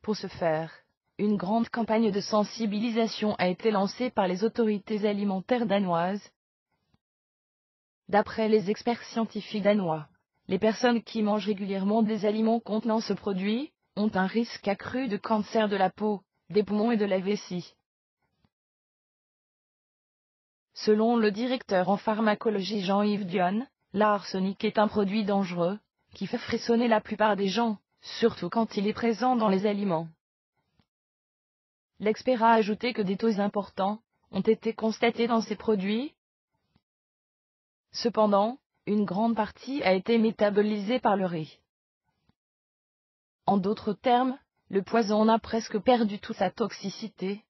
Pour ce faire, une grande campagne de sensibilisation a été lancée par les autorités alimentaires danoises. D'après les experts scientifiques danois, les personnes qui mangent régulièrement des aliments contenant ce produit ont un risque accru de cancer de la peau, des poumons et de la vessie. Selon le directeur en pharmacologie Jean-Yves Dion, l'arsenic est un produit dangereux, qui fait frissonner la plupart des gens, surtout quand il est présent dans les aliments. L'expert a ajouté que des taux importants ont été constatés dans ces produits. Cependant, une grande partie a été métabolisée par le riz. En d'autres termes, le poison n'a presque perdu toute sa toxicité.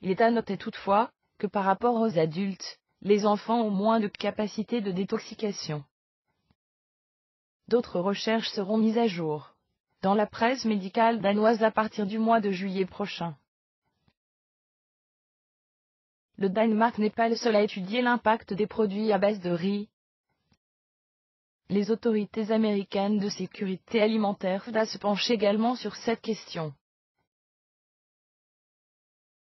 Il est à noter toutefois que par rapport aux adultes, les enfants ont moins de capacité de détoxication. D'autres recherches seront mises à jour dans la presse médicale danoise à partir du mois de juillet prochain. Le Danemark n'est pas le seul à étudier l'impact des produits à base de riz. Les autorités américaines de sécurité alimentaire FDA se penchent également sur cette question.